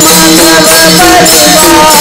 राम कृष्ण हरि जय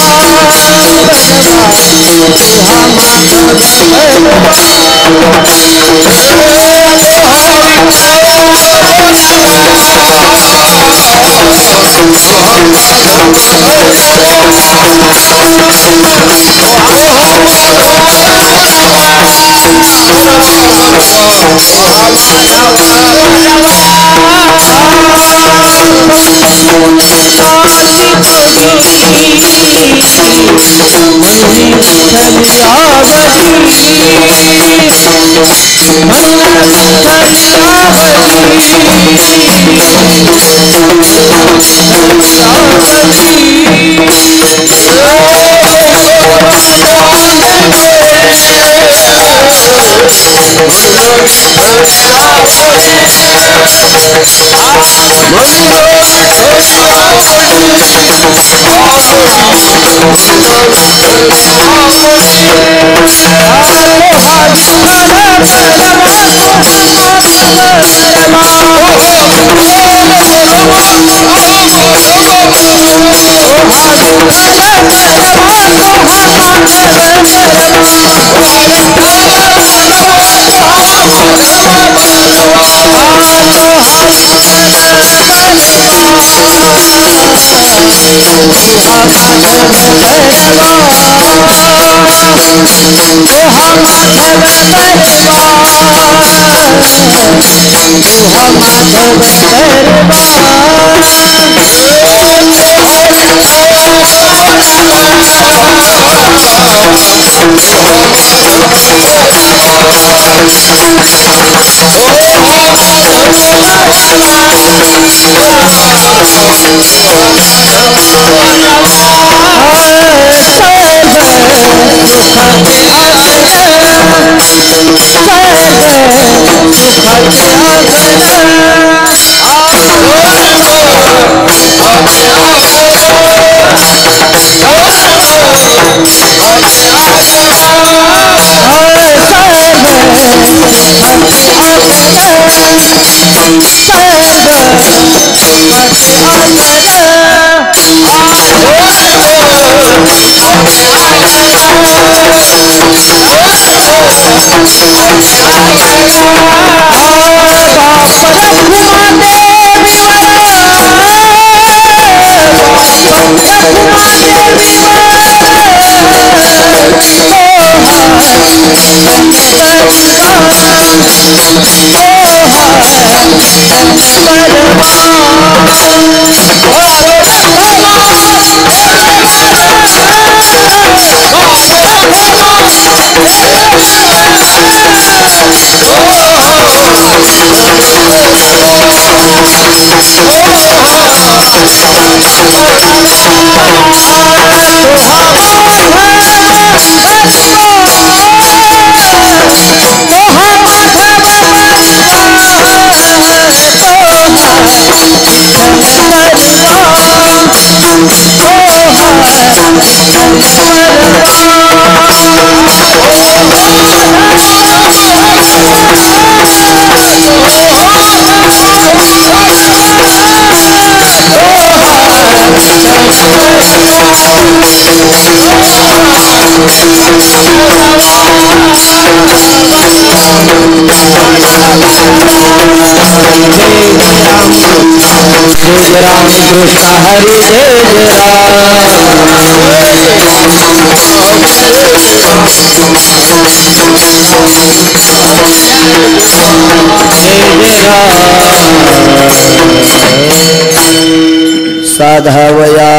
साधवया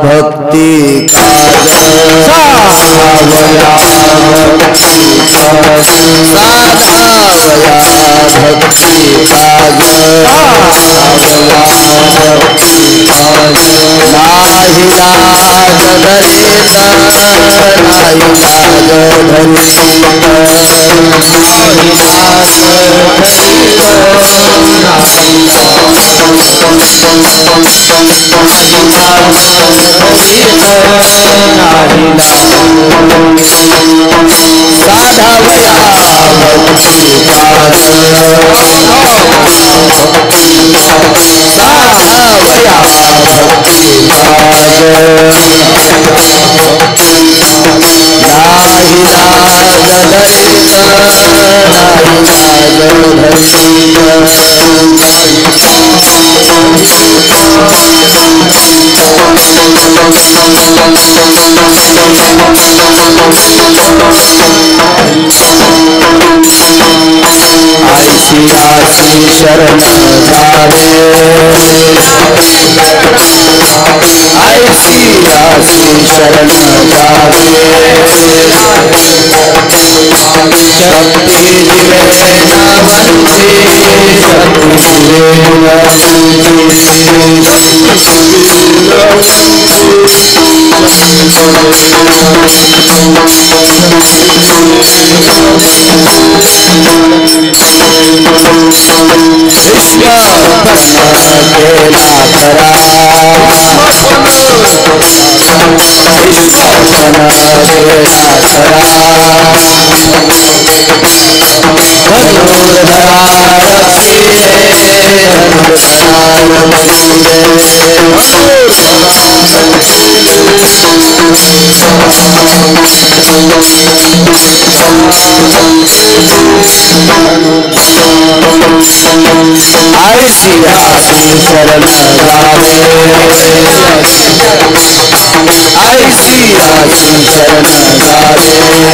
भक्ति साधवया भक्ति आसी शरण जावे ऐसी आसी शरण जावे शक्ति दिवे नावंती शक्ति ऐसी आसी शरण जावे ऐसी आसी शरण जावे शक्ति दिवे नावंती शक्ति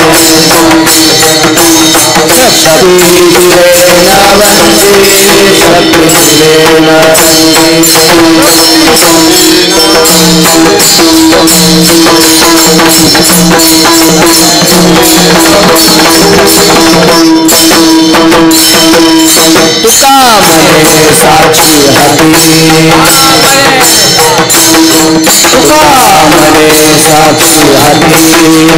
दिवे साक्षी हती मने साक्षी हती तो ना चित्ती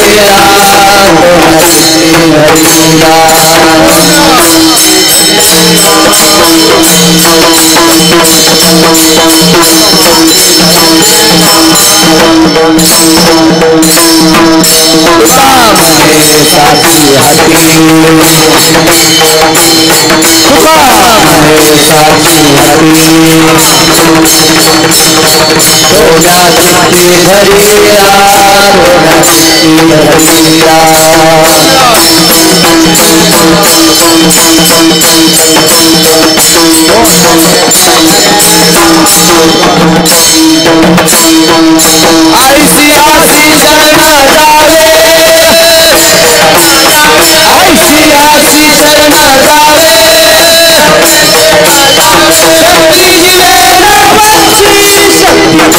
हरिया तो ना चित्ती हरिया साक्षी हती साक्षी हती रोना चित्ती हरिया रोना चित्ती हरिया ऐसी आसी शरण जावे ऐसी आसी शरण जावे शक्ति दिवे नावंती शक्ति दिवे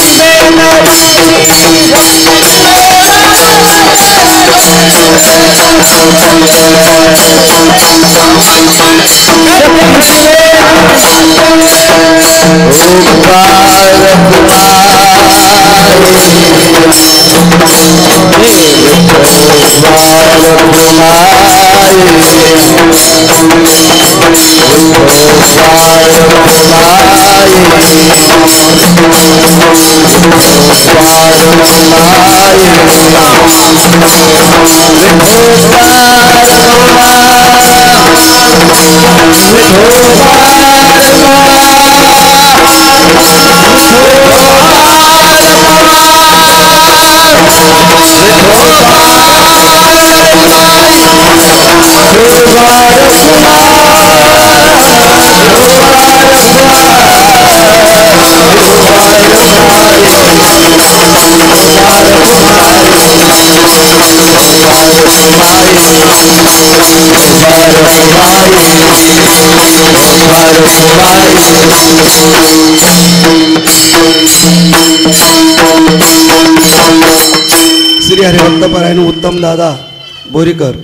श्री हरिभक्त परायण उत्तम दादा बोरीकर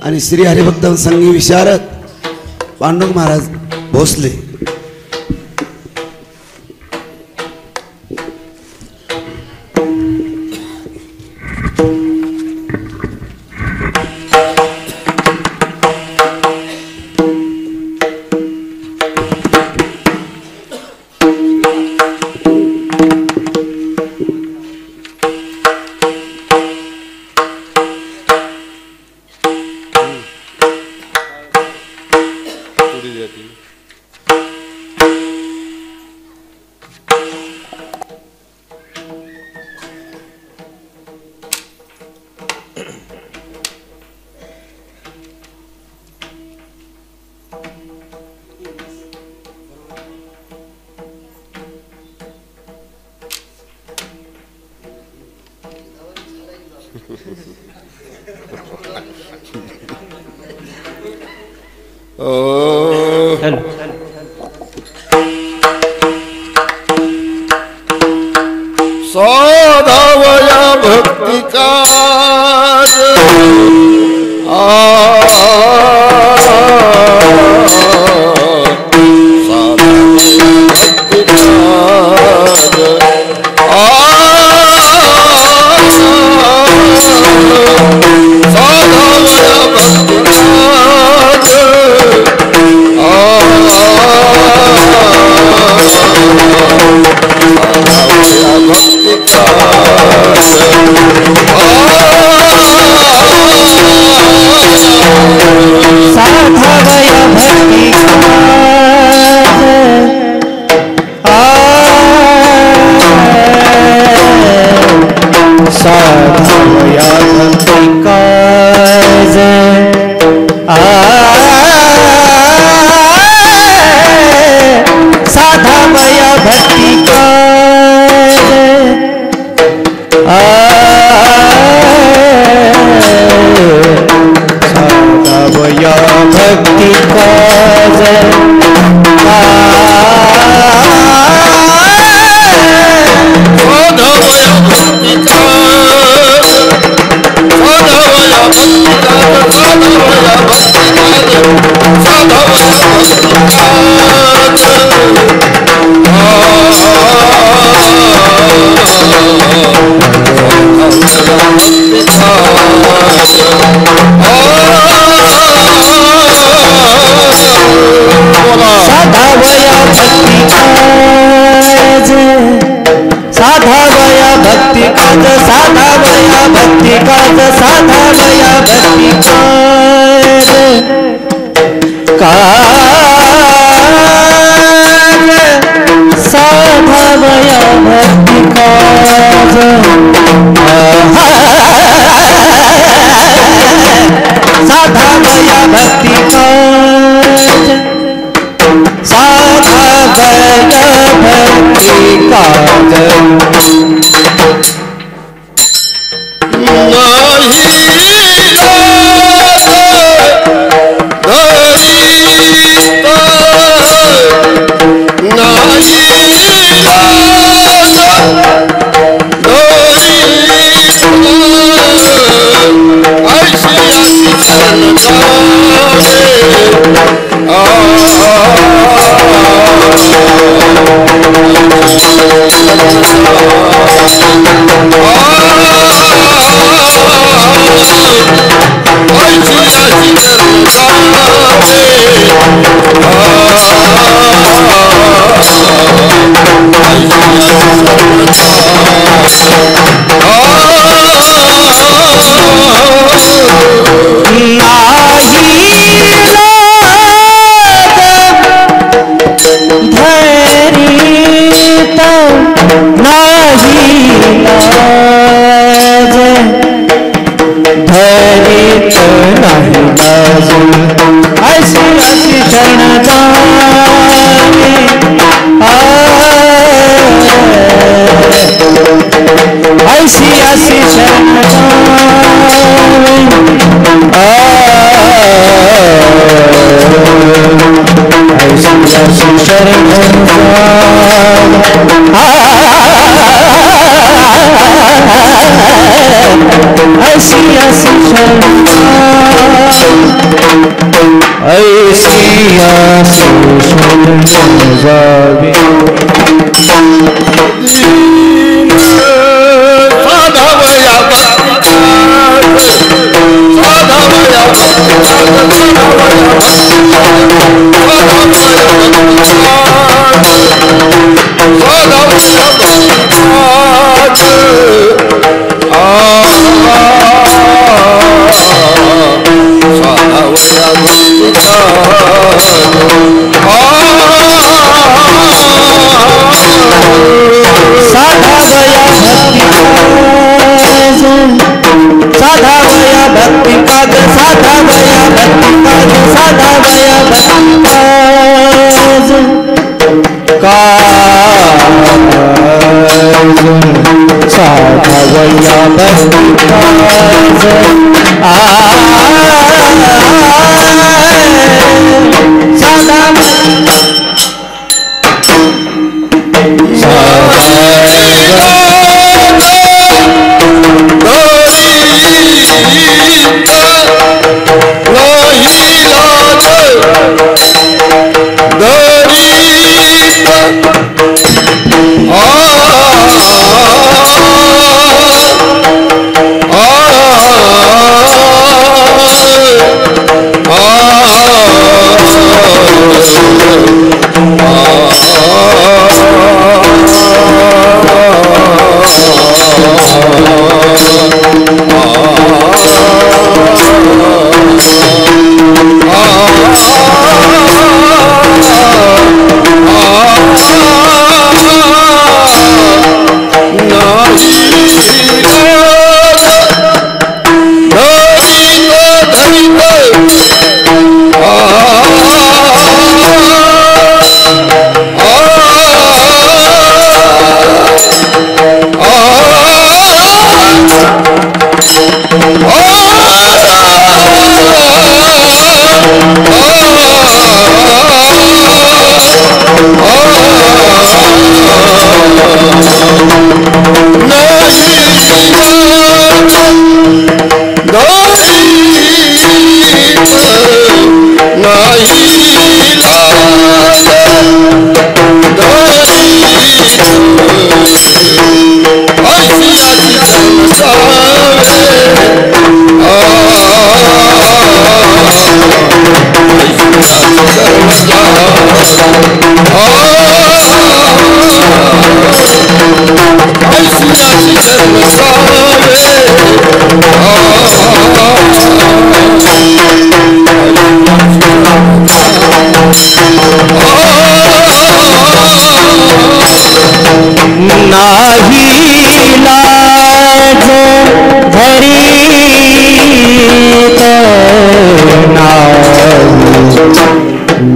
आणि श्री हरिभक्त संगी विशारद पांडुरंग महाराज भोसले साधावया भक्ति काज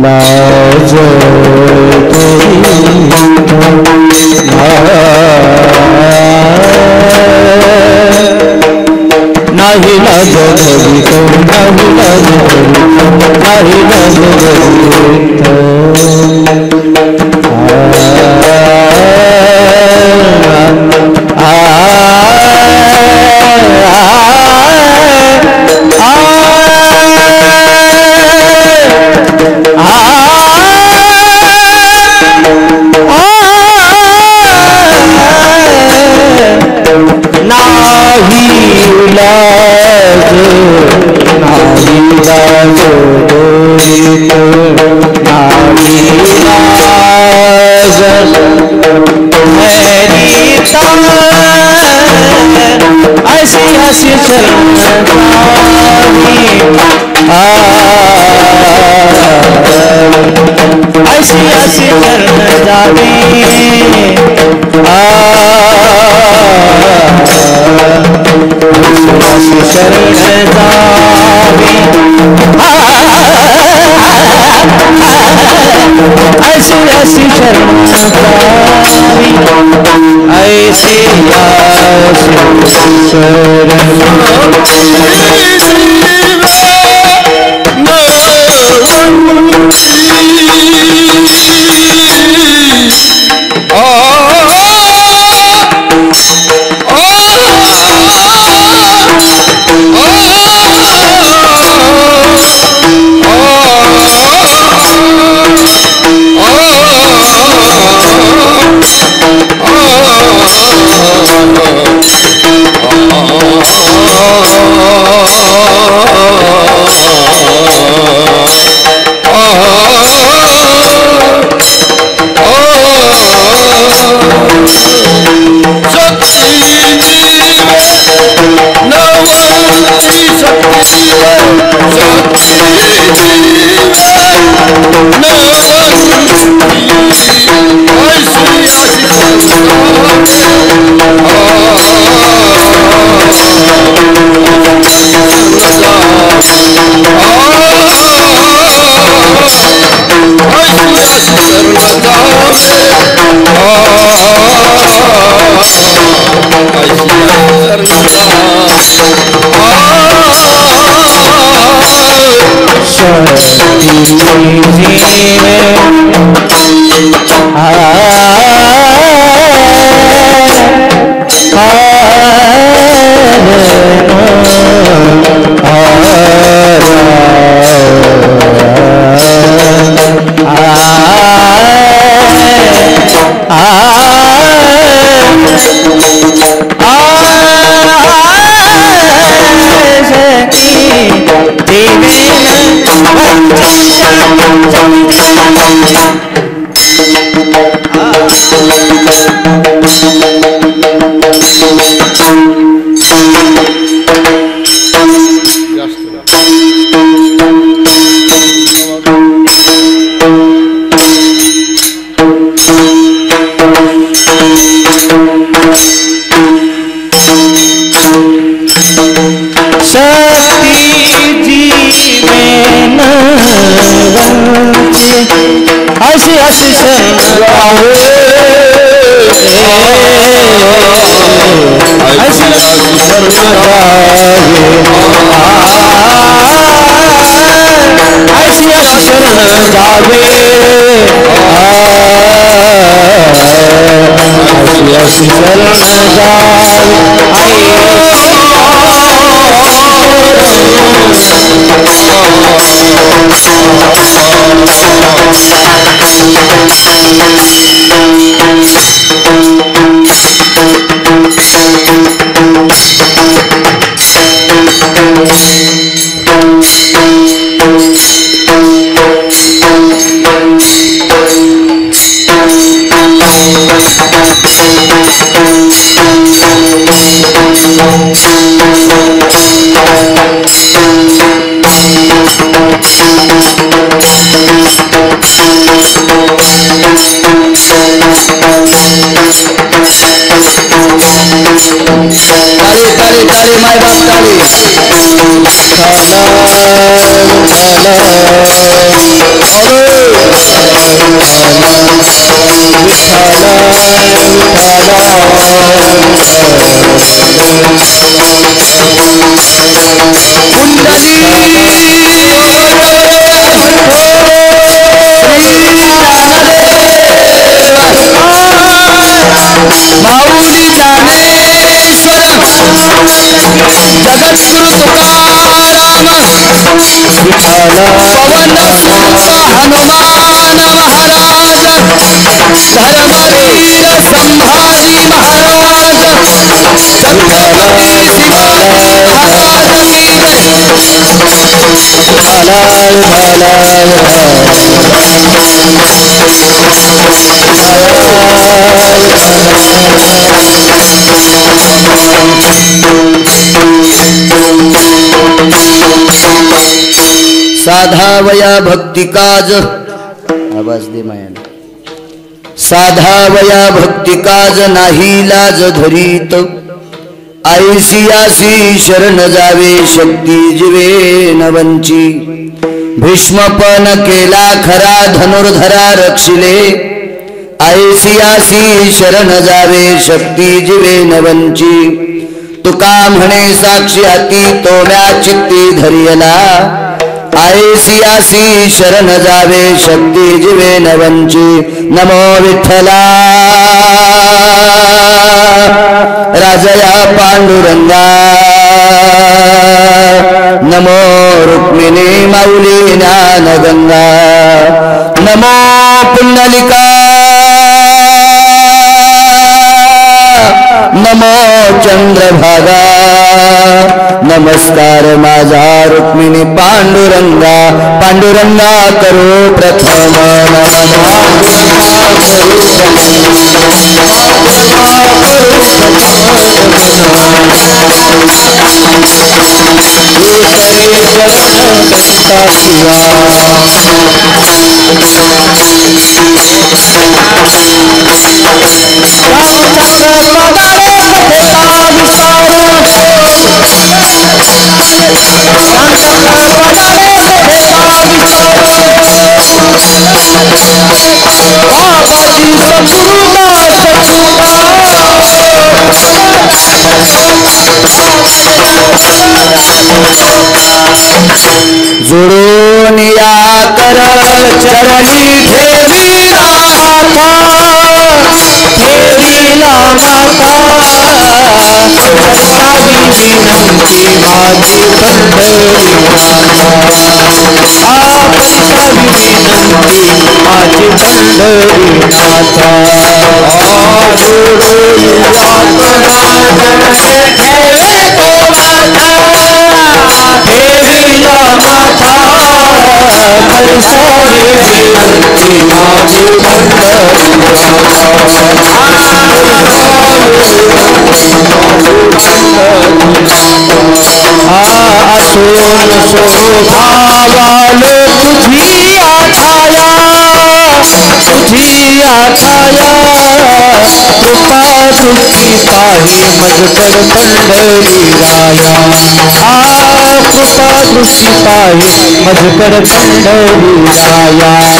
लाज नाही लाज करी तो नाही लाज करी नाही माऊली ज्ञानेश्वर जगद्गुरु तुकाराम पवन सुत हनुमान महाराज धर्मवीर संभाजी महाराज छत्रपती शिवाजी महाराज की साधावया भक्ती काज आवाज दे मायान साधावया भक्ती काज नाही लाज धरीत आयसियासी शरण जावे शक्ती जीवे नवंची भीष्मपन केला खरा धनुर्धरा रक्षिले आयसियासी शरण जावे शक्ती जीवे नवंची तुका म्हणे साक्षी हाती तोम्या चित्ती धरियला आयसियासी शरण जावे शक्ती जीवे नवंची नमो विठ्ठला राजया पांडुरंगा नमो रुक्मिणी माऊली ज्ञानगंगा नमो पुंडलिका नमो चंद्रभागा नमस्कार माझा रुक्मिणी पांडुरंगा पांडुरंगा करो प्रथम जोडून या कर चरणी ठेवीला माता विनंती माझी शोभावालो तुझी आठाया कृपा दृष्टी पाही मजकर पंढरी राया कृपा दृष्टी पाही मजकर पंढरी राया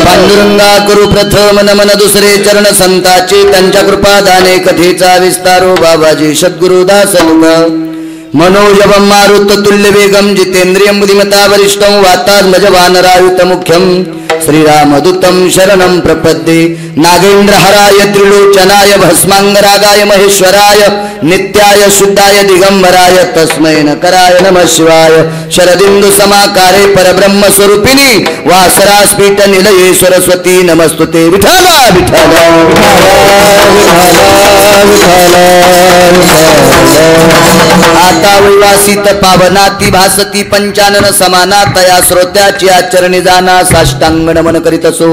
पांडुरंगा करू प्रथम नमन दुसरे चरण संताचे त्यांच्या कृपादाने कथेचा विस्तारो बाबाजी सद्गुरुदास मनोजवं मारुत तुल्य वेगम जितेंद्रियं बुद्धिमता वरिष्ठं वातात्मज वानरायुत मुख्यं श्रीरामदूतं शरणं प्रपद्ये नागेन्द्रहराय त्रिलोचनाय भस्मांगरागाय महेश्वराय नित्याय शुद्धाय दिगंबराय तस्मै नकराय नमः शिवाय शरदिंदु समाकारे परब्रह्म स्वरूपिणी वासरास्फीट निलये सरस्वती नमस्तुते विठला विठला आता विवासित पावनाती भासती पंचानन समाना तया श्रोत्याची आचरणी जाना साष्टांग नमन करीत असो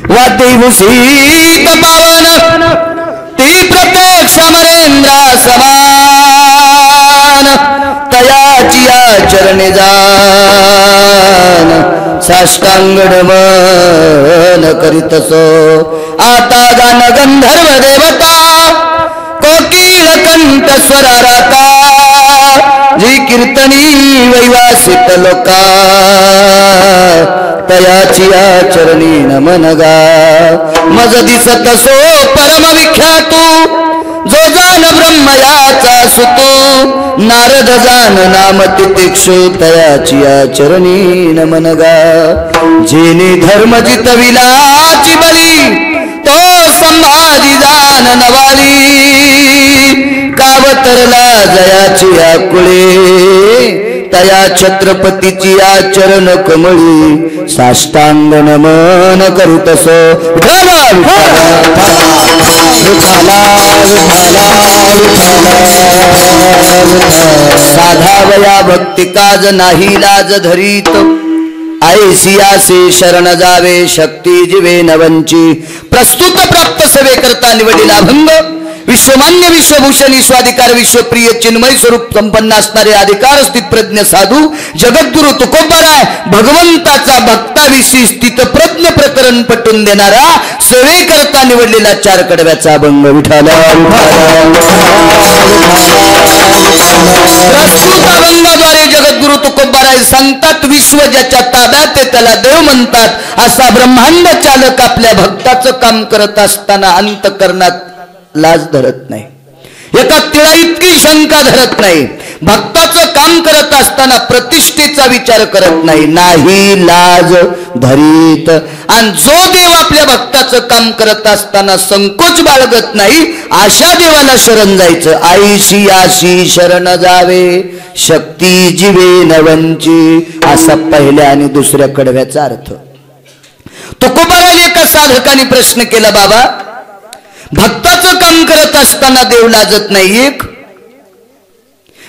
वाद्य भूषित पावन ती प्रत्यक्ष अमरेंद्रा समान तयाची आचरणी जान साष्टांग नमन करीत असो आता गान गंधर्व देवता कोकिळ कंठ स्वराराता जी कीर्तनी वैवासित लोका तयाची आचरणी नमन गा मज दिसत सो परम विख्यातू जो जान ब्रह्मयाचा सुतो नारद जान नाम तितिक्षु तयाची आचरणी नमन गा जेने धर्म जितविलाची बली तो संभाजी जान नवाली कावतरला जयाची आकुळे तया छत्रपतीची आचरण कमळी साष्टांग नमन करीत असो साधावया भक्ती काज नाही लाज धरीत ऐसियासे शरण जावे शक्ती जीवे नवंची प्रस्तुत प्राप्त सेवे करता निवडीला भंग विश्वमान्य विश्वभूषण ईश्वाधिकार विश्वप्रिय चिन्मय स्वरूप संपन्न असणारे अधिकार स्थित प्रज्ञ साधू जगद्गुरु तुकोबाराय भगवंताचा भक्ताविषयी स्थित प्रज्ञ प्रकरण पटून देणारा सेवे करता निवडलेला चार कडव्याचा अभंग विठाला प्रस्तुत अभंगाद्वारे जगद्गुरु तुकोबाराय सांगतात विश्व ज्याच्या ताब्यात त्याला देव म्हणतात असा ब्रह्मांड चालक आपल्या भक्ताचं काम करत असताना अंतकरणात लाज धरत नाही एका तिळा इतकी शंका धरत नाही भक्ताचं काम करत असताना प्रतिष्ठेचा विचार करत नाही नाही लाज धरीत आणि जो देव आपल्या भक्ताचं काम करत असताना संकोच बाळगत नाही अशा देवाला शरण जायचं आईशी आशी शरण जावे शक्ती जीवे नवंची असा पहिल्या आणि दुसऱ्या कडव्याचा अर्थ तुकोबाराने एका साधकाने प्रश्न केला बाबा भक्ताचं काम करत असताना देव लाजत नाही एक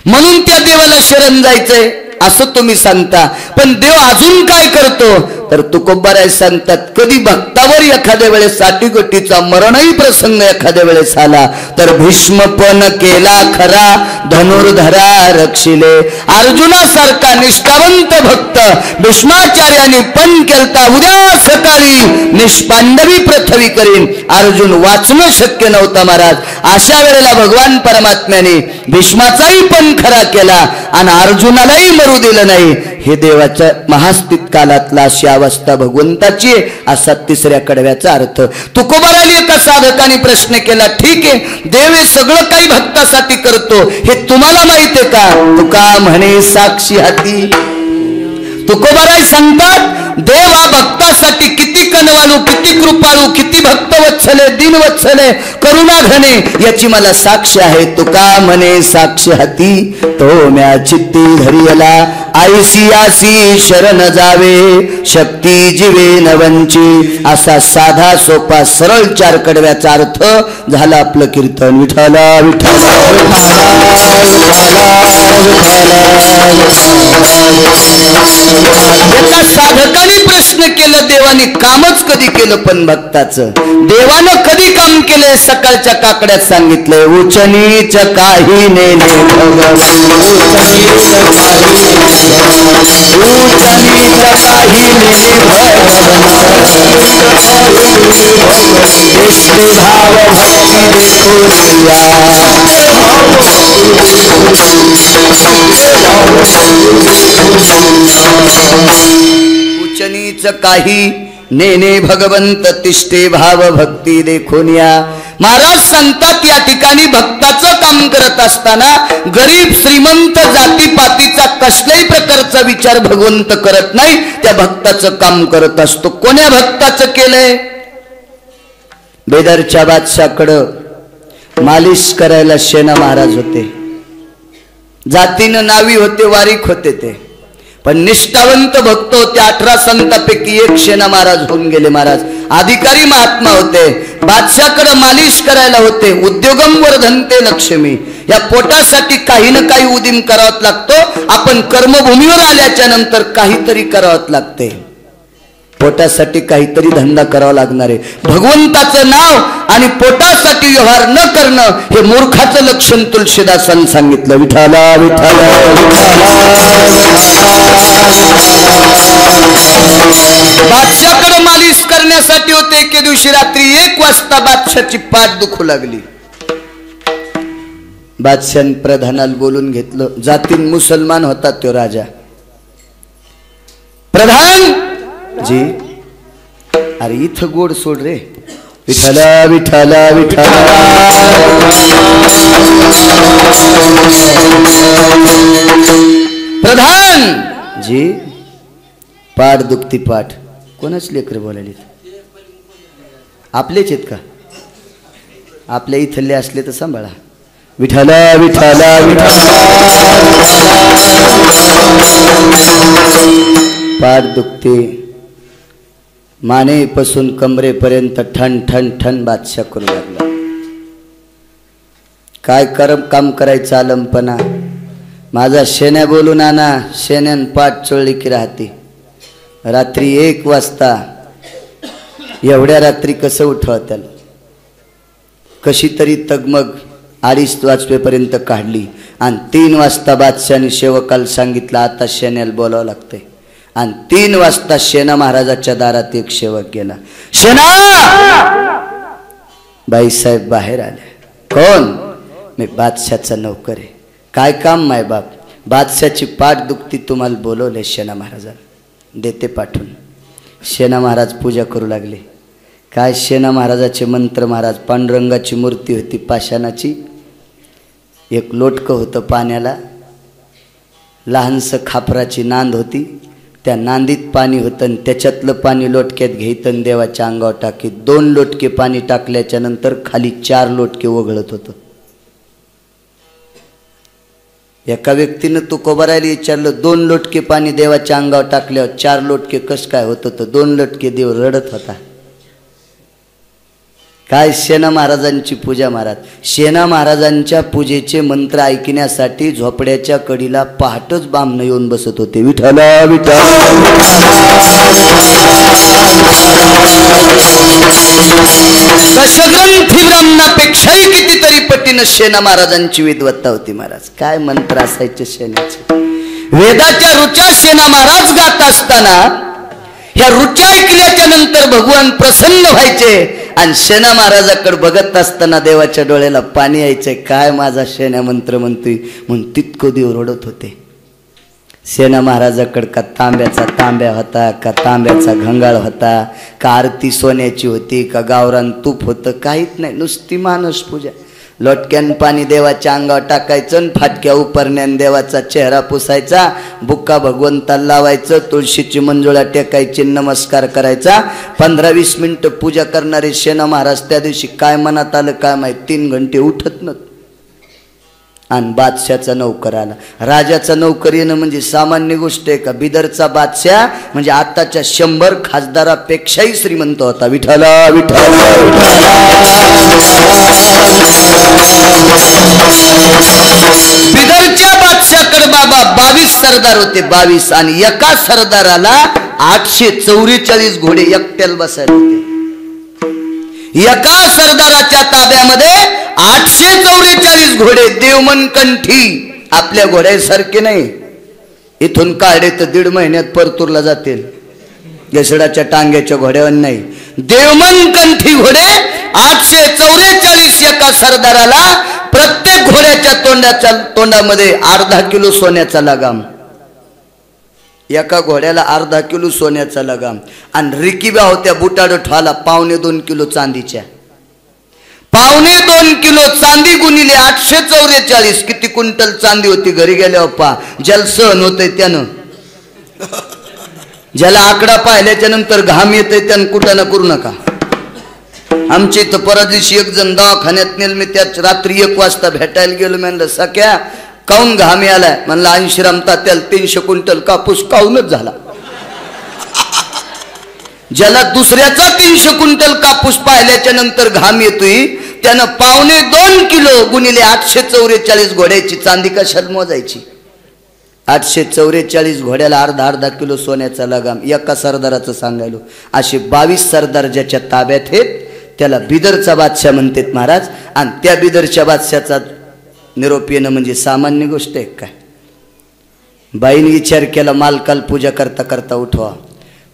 म्हणून त्या देवाला शरण जायचंय असं तुम्ही सांगता पण देव अजून काय करतो तर तुकोबाराय सांगतात कधी भक्तावर एखाद्या वेळेस साठीगोटीचा मरणही प्रसंग एखाद्या वेळेस आला तर भीष्म पण केला खरा धनुर्धरा रक्षिले अर्जुनासारखा निष्ठावंत भक्त भीष्माचार्याने पण केलता उद्या सकाळी निष्पांडवी पृथ्वी करीन अर्जुन वाचणं शक्य नव्हतं महाराज अशा वेळेला भगवान परमात्म्याने भीष्माचाही पण खरा केला आणि अर्जुनालाही मरू दिलं नाही हे देवाच्या महास्थित कालातला अशी अवस्था भगवंताची असा तिसऱ्या कडव्याचा अर्थ तुकोबाराने एका साधकाने प्रश्न केला ठीक आहे देव हे सगळं काही भक्तासाठी करतो हे तुम्हाला माहिती आहे का तुका म्हणे साक्षी हाती तुकोबाराय सांगतात देव हा भक्तासाठी किती कनवाळू किती कृपाळू किती भक्तवत्सले दिनवत्सले करुणा घने याची मला साक्ष आहे तुका म्हणे साक्ष हाती तो म्या चित्ती धरियला आईसी आसी शरण जावे शक्ती जीवे नवंची असा साधा सोपा सरळ चार कडव्याचा अर्थ झाला आपलं कीर्तन विठ्ठला विठ्ठला एका साधकाने प्रश्न केला देवाने कामच कधी केलं पण भक्ताचं देवानं कधी काम केलंय सकाळच्या काकड्यात सांगितलंय उच नीच काही नेने उचनीच काही नेने भगवंत तिष्ठे भाव भक्ती देखून या महाराज सांगतात या ठिकाणी भक्ताचं काम करत असताना गरीब श्रीमंत जातीपातीचा कसल्याही प्रकारचा विचार भगवंत करत नाही, त्या भक्ताचं काम करत असतो. कोण्या भक्ताचं केलंय? बेदरच्या बादशाकडं मालिश करायला शेना महाराज होते, जातीनं नावी होते, वारीक होते ते, पण निष्ठावंत भक्त होते. 18 संतांपैकी एक शेना महाराज होऊन गेले. महाराज अधिकारी महात्मा होते, बादशाकडे मालिश करायला होते. उद्योगम वर्धनते लक्ष्मी, या पोटासाठी काही ना काही उदीम करावाच लागतो. आपण कर्मभूमीवर आल्याच्या नंतर काहीतरी करावंच लागते, पोटासाठी काहीतरी धंदा करावा लागणार आहे. भगवंताचं नाव आणि पोटासाठी व्यवहार न करणं हे मूर्खाचं लक्षण तुलसीदासांनी सांगितलं. विठाला विठाला बादशाकडे मालिश करण्यासाठी होते. एके दिवशी रात्री 1 वाजता बादशाची पाठ दुखू लागली. बादशाने प्रधानाला बोलून घेतलं. जातीन मुसलमान होता तो राजा. प्रधान जी, अरे इथं गोड सोड रे. विठाला विठाला विठाला. प्रधान जी, पाठ दुखती. पाठ कोणाच लेकर बोलायली? आपलेच आहेत का? आपल्या इथले असले तर सांभाळा. विठाला विठाला विठाला. पाठ दुखते. मानेपासून कमरेपर्यंत ठण ठण ठण बादशाह करू लागला. काय काम करायचं आलमपणा. माझा शेण्या बोलून आणा. शेण्यान पाठ चोळली की राहते. रात्री 1 वाजता, एवढ्या रात्री कसं उठवा त्याला? कशी तरी तगमग 2:30 वाजपेपर्यंत काढली आणि 3 वाजता बादशाहने सेवकाला सांगितलं आता शेण्याला बोलावं लागतंय. आणि 3 वाजता शेना महाराजाच्या दारात एक सेवक गेला. शेना बाईसाहेब बाहेर आले. कोण? मी बादशाहचा नौकर आहे. काय काम माय बाप? बादशाहची पाठ दुखती, तुम्हाला बोलवले शेना महाराजाला. देते पाठवून. शेना महाराज पूजा करू लागले. काय शेना महाराजाचे मंत्र. महाराज पांडुरंगाची मूर्ती होती पाषाणाची. एक लोटकं होतं पाण्याला. लहानसं खापराची नांद होती. त्या नांदीत पाणी होतं आणि त्याच्यातलं पाणी लोटक्यात घ्यायचं देवाच्या अंगावर टाकीत. 2 लोटके पाणी टाकल्याच्या नंतर खाली 4 लोटके ओघळत होतं. एका व्यक्तीनं तुकोबारायला विचारलं 2 लोटके पाणी देवाच्या अंगावर टाकल्यावर 4 लोटके कसं काय होत होतं? 2 लोटके देव रडत होता. काय शेना महाराजांची पूजा. महाराज शेना महाराजांच्या पूजेचे मंत्र ऐकण्यासाठी झोपड्याच्या कडीला पहाटच बामणं येऊन बसत होते. विठाला विठाला. दशग्रंथी ब्राह्मणापेक्षाही कितीतरी पटीनं शेना महाराजांची विद्वत्ता होती. महाराज काय मंत्र असायचे शेण्याचे. वेदाच्या रुचा शेना महाराज गात असताना ह्या रुचा ऐकल्याच्या नंतर भगवान प्रसन्न व्हायचे आणि शेना महाराजाकडे बघत असताना देवाच्या डोळ्याला पाणी यायचंय. काय माझा शेण्या मंत्र म्हणतोय म्हणून तितकं देव रडत होते. शेना महाराजाकडे का तांब्याचा तांब्या होता, का तांब्याचा घंगाळ होता, का आरती सोन्याची होती, का गावरान तूप होतं, काहीच नाही. नुसती मानस पूजा. लोटक्यान पाणी देवाच्या अंगावर टाकायचं आणि फाटक्या उपरण्यान देवाचा चेहरा पुसायचा. बुक्का भगवंताला लावायचं. तुळशीची मंजुळा टेकायची. नमस्कार करायचा. 15-20 मिनिटं पूजा करणारे शेना महाराज त्या दिवशी काय मनात आलं काय माहीत 3 घंटे उठत नव्हतं. आणि बादशाचा नौकर आला. राजाचा नौकर येणं म्हणजे सामान्य गोष्ट आहे का? बिदरचा बादशाह म्हणजे आताच्या 100 खासदारापेक्षाही श्रीमंत होता. विठाला विठाला. बिदरच्या बादशाकडे बाबा 22 सरदार होते. 22 आणि एका सरदाराला 844 घोडे एकट्याला बसायला होते. एका सरदाराच्या ताब्यामध्ये 844 घोडे. देवमन कंठी आपल्या घोड्यासारखे नाही. इथून काढे तर 1.5 महिन्यात परतूरला जातील. येसडाच्या टांग्याच्या घोड्यावर नाही. देवमन कंठी घोडे 844 एका सरदाराला. प्रत्येक घोड्याच्या तोंडामध्ये अर्धा किलो सोन्याचा लगाम. एका घोड्याला अर्धा किलो सोन्याचा लगाम. आणि रिकिब्या होत्या बुटाड ठोला 1.25 किलो चांदीच्या. 2.25 किलो चांदी गुणिले 844. किती क्विंटल चांदी होती घरी गेल्यावर पा. ज्याला सहन होतंय त्यानं, ज्याला आकडा पाहिल्याच्या नंतर घाम येतंय त्यानं कुठं ना करू नका. आमच्या इथं परवा दिवशी एक जण दवाखान्यात नेल, मी त्याच रात्री 1 वाजता भेटायला गेलो. म्हणलं सख्या काऊन घाम यालाय? म्हणलं 80 रमता त्याला 300 क्विंटल कापूस काऊनच झाला. ज्याला दुसऱ्याचा 300 क्विंटल कापूस पाहिल्याच्या नंतर घाम येतोय त्यानं 2.25 किलो गुणिले 844 घोड्याची चांदी कशाला मोजायची? 844 घोड्याला अर्धा किलो सोन्याचा लगाम. एका सरदाराचं सांगायलो. असे 22 सरदार ज्याच्या ताब्यात आहेत त्याला बिदरचा बादशाह म्हणतात महाराज. आणि त्या बिदरच्या बादशाचा निरोप येणं म्हणजे सामान्य गोष्ट आहे काय? बाईने विचार केला मालकाला पूजा करता करता उठवा,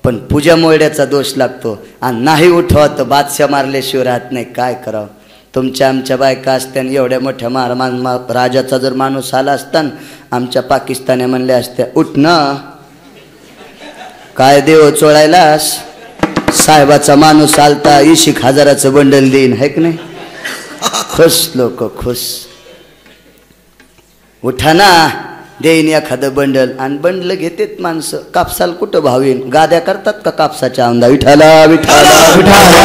पण पूजा मोड्याचा दोष लागतो आणि नाही उठवा तर बादशाह मारल्याशिवाय राहत नाही. काय करावं? तुमच्या आमच्या बायका असत्या एवढ्या मोठ्या राजाचा जर माणूस आला असता आमच्या पाकिस्तानी म्हणल्या असत्या उठ ना, काय देव चोळायलास? साहेबाचा माणूस आलता 20,000चं बंडल देईन, है की नाही? खुश लोक खुश. उठा ना, देईन एखादं बंडल. आणि बंडल घेतेत माणसं. कापसाला कुठं भाव येईन? गाद्या करतात का कापसाच्या आमदा? विठाला विठाला विठाला.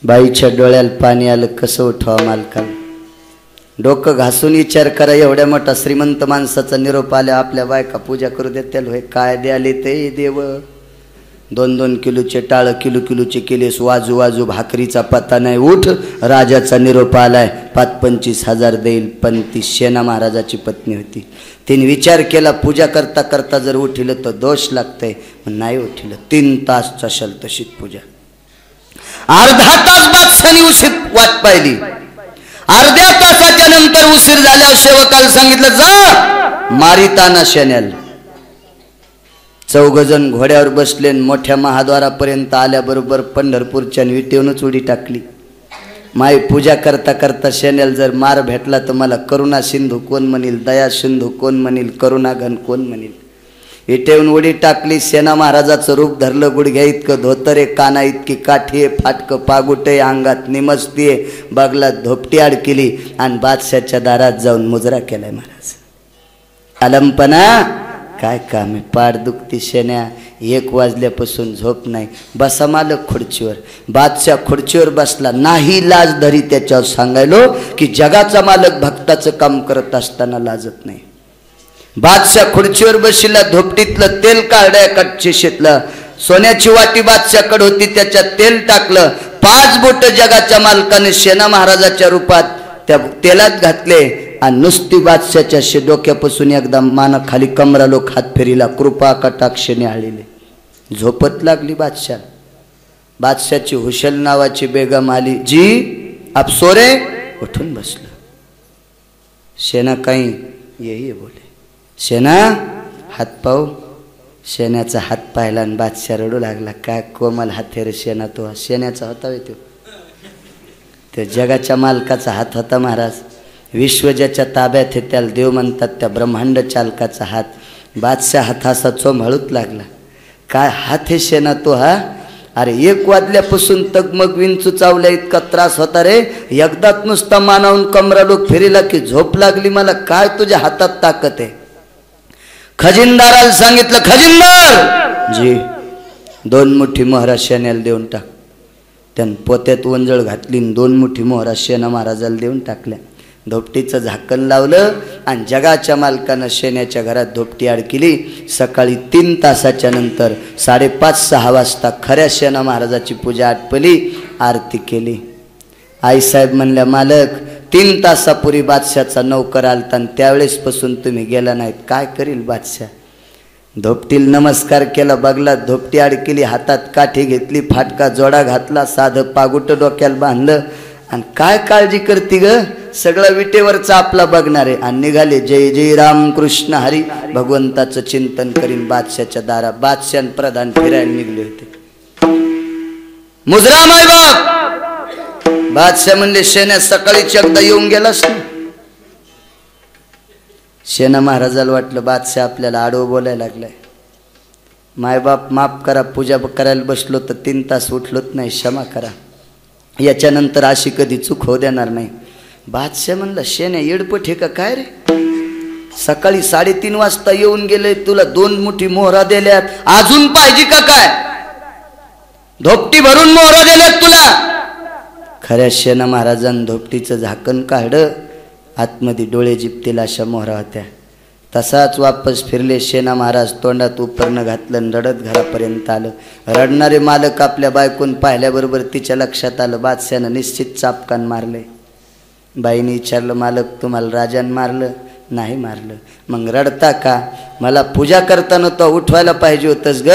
बाईच्या डोळ्याला पाणी आलं. कसं उठवा मालकाला? डोकं घासून विचार करा. एवढ्या मोठा श्रीमंत माणसाचा निरोप आल्या आपल्या बायका पूजा करू देत त्याला होय काय द्याले ते देव? 2-2 किलोचे टाळ किलोचे केलेस वाजू वाजू भाकरीचा पत्ता नाही. उठ, राजाचा निरोप आलाय, 25,000 देईल. पण ती सेना महाराजाची पत्नी होती. तिने विचार केला पूजा करता करता जर उठिलं तर दोष लागतंय. नाही उठिलं. 3 तास चशल तशीच पूजा. अर्धा तास बादशाहाने उशीर वाट पाहिली. अर्ध्या तासाच्या नंतर उशीर झाल्यावर सेवकाला सांगितलं जा मारिताना शेण्याला. 4 जण घोड्यावर बसले. मोठ्या महाद्वारापर्यंत आल्याबरोबर पंढरपूरच्या विटेवूनच उडी टाकली. माई पूजा करता करता शेण्याला जर मार भेटला तर मला करुणा सिंधू कोण म्हणील, दया सिंधू कोण म्हणील, करुणा घन कोण म्हणील. विटेवून उडी टाकली. सेना महाराजाचं रूप धरलं. गुडघ्या इतकं धोतरे, काना इतकी काठी, फाटकं पागुटे, अंगात निमस्तीये, बगलात धोपटी अडकिली आणि बादशाच्या दारात जाऊन मुजरा केलाय महाराज. आलमपणा काय काम आहे? पाठ दुखती शेण्या. 1 वाजल्यापासून झोप नाही. बसा मालक खुर्चीवर. बादशाह खुर्चीवर बसला. नाही लाज धरी त्याच्यावर सांगायलो की जगाचा मालक भक्ताचं काम करत असताना लाजत नाही. बादशाह खुर्चीवर बसला. धोपटीतलं तेल काढल्या कटशिशीतलं. सोन्याची वाटी बादशाहकडे होती, त्याच्यात तेल टाकलं. 5 बोट जगाच्या मालकाने सेना महाराजाच्या रूपात त्या तेलात घातले आणि नुसती बादशाच्या डोक्यापासून एकदा माना खाली कमरा लोक हात फेरीला. कृपा कटाक्षने आलेले. झोपत लागली बादशाह. बादशाची हुशल नावाची बेगम आली. जी आप सो रे? उठून बसलं. सेना काही येई बोले. सेना हात पाहू. शेण्याचा हात पाहिला आणि बादशाह रडू लागला. काय कोमल हात रे सेना तो. शेण्याचा होता तो. ते जगाच्या मालकाचा हात होता महाराज. विश्व ज्याच्या ताब्यात आहे त्याला देव म्हणतात. त्या ब्रह्मांड चालकाचा हात. बादशाह हाताचा चोंभाळूच लागला. काय हात हे सेना तो हा? अरे 1 वाजल्यापासून तगमग विंचू चावल्या इतका त्रास होता रे. एकदाच नुसता मानावून कमरा लोक फिरीला की झोप लागली मला. काय तुझ्या हातात ताकद आहे? खजिनदाराला सांगितलं. खजिनदार जी 2 मुठी मोहरा शेण्याला देऊन टाक. त्यानं पोत्यात वंजळ घातली. 2 मुठी मोहरा सेना महाराजाला देऊन टाकल्या. धोपटीचं झाकण लावलं आणि जगाच्या मालकानं शेण्याच्या घरात धोपटी अडकिली. सकाळी 3 तासाच्या नंतर 5:30-6 वाजता खऱ्या सेना महाराजाची पूजा आटपली. आरती केली. आईसाहेब म्हणल्या मालक 3 तासापूर्वी बादशाचा नौकर आलता आणि त्यावेळेसपासून तुम्ही गेला नाहीत. काय करील बादशाह? धोपटीला नमस्कार केला. बगला धोपटी अडकिली. हातात काठी घेतली. फाटका जोडा घातला. साधं पागुट डोक्याला बांधलं. आणि काय काळजी करती ग? सगळं विटेवरचा आपला बघणार आहे. आणि निघाले. जय जय राम कृष्ण हरी. भगवंताचं चिंतन करीन बादशाच्या दारा. बादशाह प्रधान फिरायला निघले होते. मुजरा माय बाप. बादशाह म्हणले सेना सकाळीच एकदा येऊन गेलास ना. सेना महाराजाला वाटलं बादशाह आपल्याला आडवं बोलायला लागलाय. मायबाप माफ करा, पूजा करायला बसलो तर 3 तास उठलोच नाही, क्षमा करा, याच्यानंतर अशी कधी चूक होऊ देणार नाही. बादशाह म्हणला शेण्या येडपट हे का काय रे, सकाळी 3:30 वाजता येऊन गेले, तुला 2 मुठी मोहरा दिल्यात, अजून पाहिजे का काय, धोपटी भरून मोहरा दिल्यात तुला. खऱ्या शेणा महाराजांनी धोपटीचं झाकण काढलं, आतमध्ये डोळे जिपतील अशा मोहरा होत्या. तसाच वापस फिरले शेणा महाराज, तोंडात उपरणं घातलं आणि रडत घरापर्यंत आलं. रडणारे मालक आपल्या बायकोन पाहिल्याबरोबर तिच्या लक्षात आलं बादशाहनं निश्चित चापकान मारले. बाईने विचारलं मालक तुम्हाला राजान मारलं? नाही मारलं. मग रडता का? मला पूजा करताना तो उठवायला पाहिजे होतंस ग,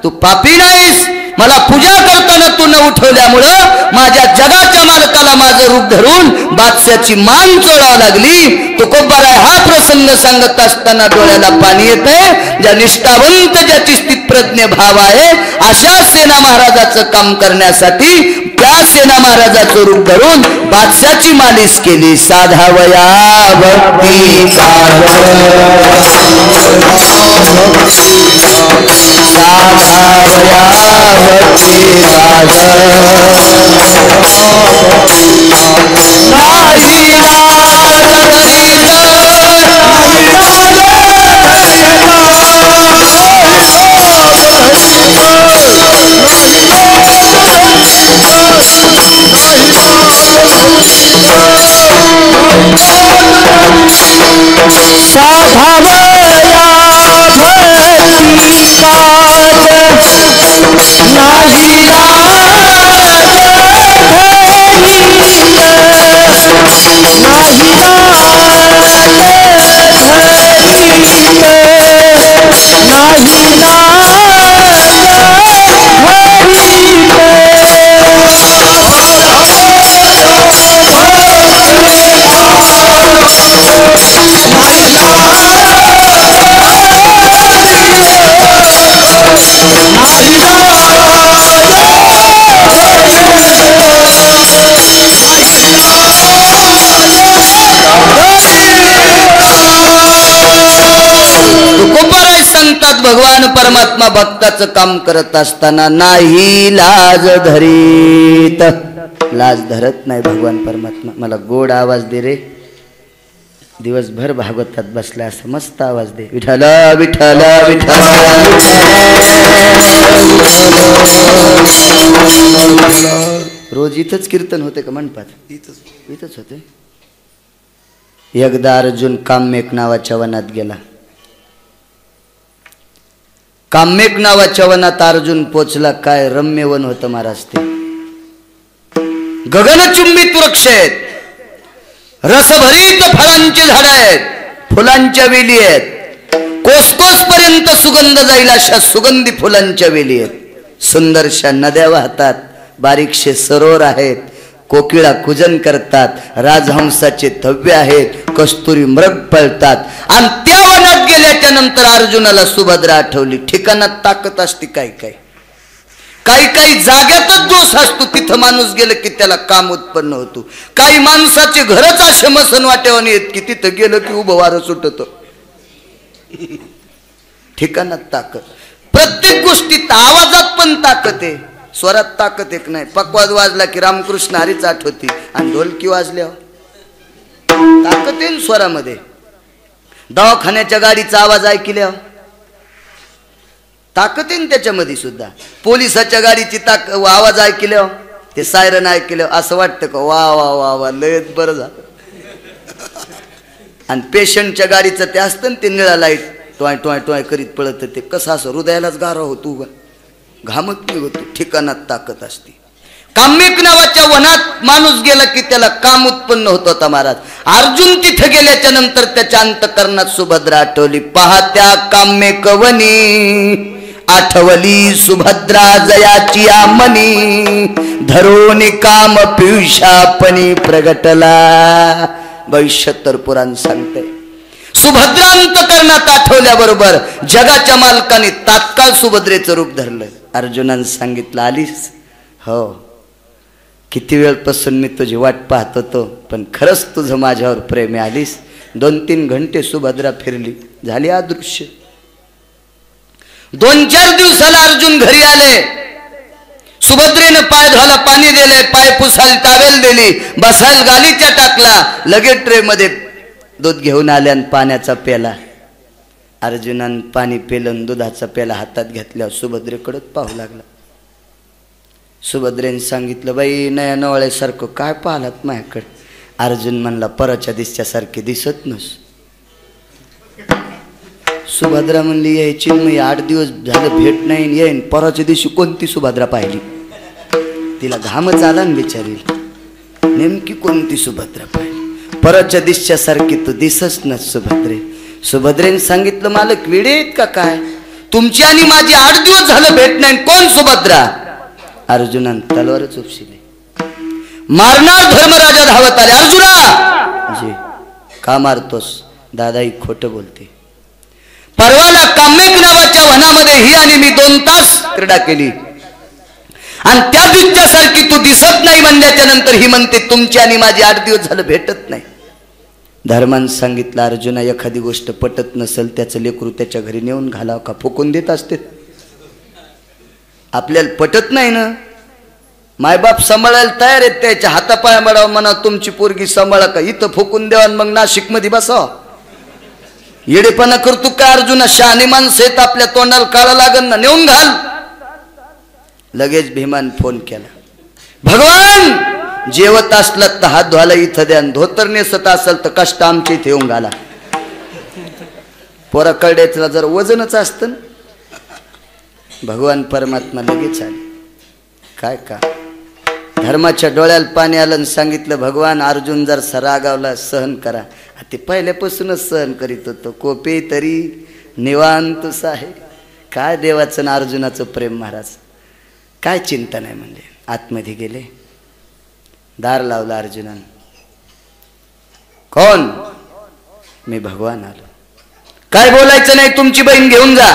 तू पापी नाहीस, मला पूजा करताना तू न उठवल्यामुळं माझ्या जगाच्या मालकाला माझं रूप धरून बादशाची मान चोळावं लागली. तुकोबाराय हा प्रसंग सांगत असताना डोळ्याला पाणी येते. ज्या निष्ठावंत ज्याची स्थितप्रज्ञ भाव आहे अशा सेना महाराजाचं काम करण्यासाठी त्या सेना महाराजाचं रूप धरून बादशाची मालिश केली. साधावया भक्ती भगवान परमात्मा भक्ताचं काम करत असताना नाही लाज धरीत. लाज धरत नाही भगवान परमात्मा. मला गोड आवाज दे रे, दिवसभर भागवतात बसला असं मस्त आवाज दे. विठ्ठल विठ्ठल विठ्ठल. रोज इथंच कीर्तन होते का मंडपात? इथंच होते. एकदा अर्जुन काम्यक नावाच्या वनात गेला. काम्यक नावाच्या वनात अर्जुन पोचला. काय रम्य वन होतं महाराज ते. गगनचुंबित वृक्ष आहेत, रसभरीत फळांची झाडं आहेत, फुलांच्या वेली आहेत, कोसकोस पर्यंत सुगंध जाईल अशा सुगंधी फुलांच्या वेली आहेत. सुंदरशा नद्या वाहतात, बारीकशे सरोवर आहेत, कोकिळा कुजन करतात, राजहंसाचे थव्य आहेत, कस्तुरी मृग पळतात. आणि त्या वनात गेल्याच्या नंतर अर्जुनाला सुभद्रा आठवली. ठिकाणात ताकद असते काय काय, काही काही जाग्यातच दोष असतो. तिथं माणूस गेलं की त्याला काम उत्पन्न होतो. काही माणसाचे घरच असे मसन वाट्यावानी आहेत की तिथं गेलं की उभं वारं सुटत. ठिकाणात ताकद. प्रत्येक गोष्टीत आवाजात पण ताकद आहे, स्वरात ताकद एक नाही. पकवाज वाजला की रामकृष्ण हरीच आठवती आणि ढोलकी वाजल्या ताकद आहे स्वरामध्ये. दवाखान्याच्या गाडीचा आवाज ऐकल्या ताकद आहे त्याच्यामध्ये सुद्धा. पोलिसाच्या गाडीची आवाज ऐकल्या, ते सायरन ऐकल्या असं वाटतं का वा वा वा वा लयच बरं झालं. आणि पेशंटच्या गाडीचं ते असतं ना ते निळा लाईट टोय टोय टोय करीत पळत, ते कसं असं हृदयालाच गारा होतो, घामत नाही होतो. ठिकाणात ताकद असते. काम्यक नावाच्या वनात माणूस गेला की त्याला काम उत्पन्न होत होता महाराज. अर्जुन तिथे गेल्याच्या नंतर त्याच्या अंतकरणात सुभद्रा आठवली. पाहत्या काम्यक वनी आठवली सुभद्रा जयाची आमनी, धरून काम पियुषापणी प्रगटला. भविष्योत्तर पुराण सांगते. सुभद्रा अंतकरणात आठवल्याबरोबर जगाच्या मालकाने तात्काळ सुभद्रेचं रूप धरलं. अर्जुनानं सांगितलं आलीस? हो, किती वेळपासून मी तुझी वाट पाहत होतो, पण खरंच तुझं माझ्यावर प्रेम आहे. आलीस? 2-3 घंटे सुभद्रा फिरली, झाली अदृश्य. 2-4 दिवसाला अर्जुन घरी आले. सुभद्रेनं पाय धुवायला पाणी दिले, पाय पुसायला टावेल दिली, बसायला गालीच्या टाकला. लगेच ट्रे मध्ये दूध घेऊन आले आणि पाण्याचा पेला. अर्जुनानं पाणी पेलं, दुधाचा पेला हातात घेतल्यावर सुभद्रेकडे पाहू लागला. सुभद्रेने सांगितलं, बाई नया नवळ्यासारखं काय पाहलात माझ्याकडे? अर्जुन म्हणला, परच्या दिसच्यासारखी दिसत नस. सुभद्रा म्हणली, यायची मी 8 दिवस झालं भेट नाही, येईन परच्या दिवशी कोणती सुभद्रा पाहिली? तिला घामच आला ना बिचारीला, नेमकी कोणती सुभद्रा पाहिली? परच्या दिसच्यासारखी तू दिसच न सुभद्रे. सुभद्रेने सांगितलं, मालक वेडे आहेत का काय? तुमची आणि माझी 8 दिवस झालं भेट नाही, कोण सुभद्रा? अर्जुनान तलवारच उपशिली. मारणार धर्मराजा धावत आले. अर्जुना, जे का मारतोस? दादा ही खोटं बोलते. परवाला काम्यक नावाच्या वनामध्ये ही आणि मी 2 तास क्रीडा केली आणि त्या दिवसासारखी तू दिसत नाही म्हणल्याच्या नंतर ही म्हणते तुमची आणि माझी 8 दिवस झालं भेटत नाही. धर्मानं सांगितलं, अर्जुना एखादी गोष्ट पटत नसेल त्याचं लेकरू त्याच्या घरी नेऊन घालाव का? फुकून देत असते. आपल्याला पटत नाही ना, मायबाप सांभाळायला तयार आहेत, त्याच्या हातापाया मडावं म्हणा तुमची पोरगी सांभाळा का? इथं फुकून द्यावा मग नाशिक मध्ये बसाव. येडेपणा करतो का अर्जुना? शहाणी माणसं आहेत, आपल्या तोंडाला काळा लागन ना, नेऊन घाल. लगेच भीमान फोन केला, भगवान जेवत असलात तर हात धुवायला इथं द्या, धोतर नेसत असेल तर कष्ट आमच्या इथे येऊन घाला. पोरा कळड्याचं जर वजनच असतं. भगवान परमात्मा लगेच आले. काय का धर्माच्या डोळ्याला पाणी आलं आणि सांगितलं, भगवान अर्जुन जर रागावला सहन करा. ते पहिल्यापासूनच सहन करीत होतो, कोपे तरी निवांत आहे. काय देवाचं ना अर्जुनाचं प्रेम महाराज, काय चिंता नाही म्हणजे. आतमध्ये गेले, दार लावला अर्जुनानं. कोण? मी भगवान आलो. काय बोलायचं नाही, तुमची बहीण घेऊन जा.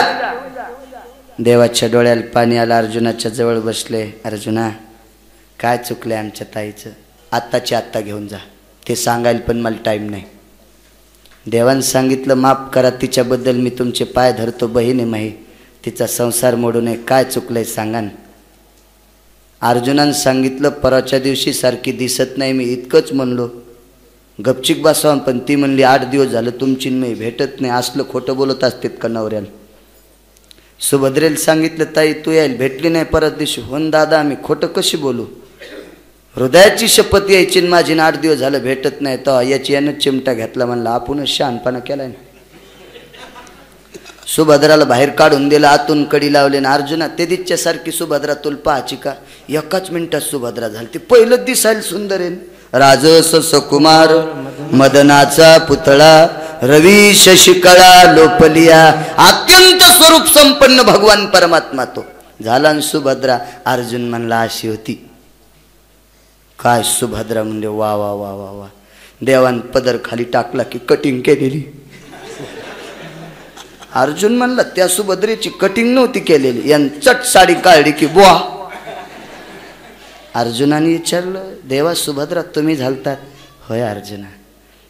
देवाच्या डोळ्याला पाणी आलं. अर्जुनाच्या जवळ बसले. अर्जुना काय चुकलंय आमच्या ताईचं? आत्ताच्या आत्ता घेऊन जा. ते सांगायला पण मला टाईम नाही. देवानं सांगितलं, माफ करा, तिच्याबद्दल मी तुमचे पाय धरतो. बहीण आहे माही, तिचा संसार मोडू नये. काय चुकलंय सांगा ना. अर्जुनानं सांगितलं, परवाच्या दिवशी सारखी दिसत नाही, मी इतकंच म्हणलो. गपचिक बसावं, पण ती म्हणली 8 दिवस झालं तुमची मी भेटत नाही. असलं खोटं बोलत असतेत का नवऱ्याला? सुभद्रेला सांगितलं, ताई तू यायला भेटली नाही परत दिवशी. हो दादा, आम्ही खोटं कशी बोलू? हृदयाची शपथ यायची माझी, 8 दिवस झालं भेटत नाही. तर याची यानं चिमटा घेतला, म्हणला आपणच शहाणपणा केलाय ना. सुभद्राला बाहेर काढून दिलं, आतून कडी लावले ना. अर्जुना ते दिसच्यासारखी सुभद्रा तुला पाहायची का? 1 मिनिटात सुभद्रा झाली. ती पहिलंच दिसायला सुंदर आहे. राजस सकुमार मदनाचा पुतळा, रवी शशिकळा लोपलिया, अत्यंत स्वरूप संपन्न भगवान परमात्मा तो झाला. सुभद्रा अर्जुन म्हणला अशी होती. काय सुभद्रा म्हणजे वा वा वा वा वा. देवान पदर खाली टाकला की कटिंग केलेली. अर्जुन म्हणला त्या सुभद्रेची कटिंग नव्हती केलेली, यान चट साडी काढली की बुवा. अर्जुनाने विचारलं, देवा सुभद्रा तुम्ही झालतात? होय अर्जुना.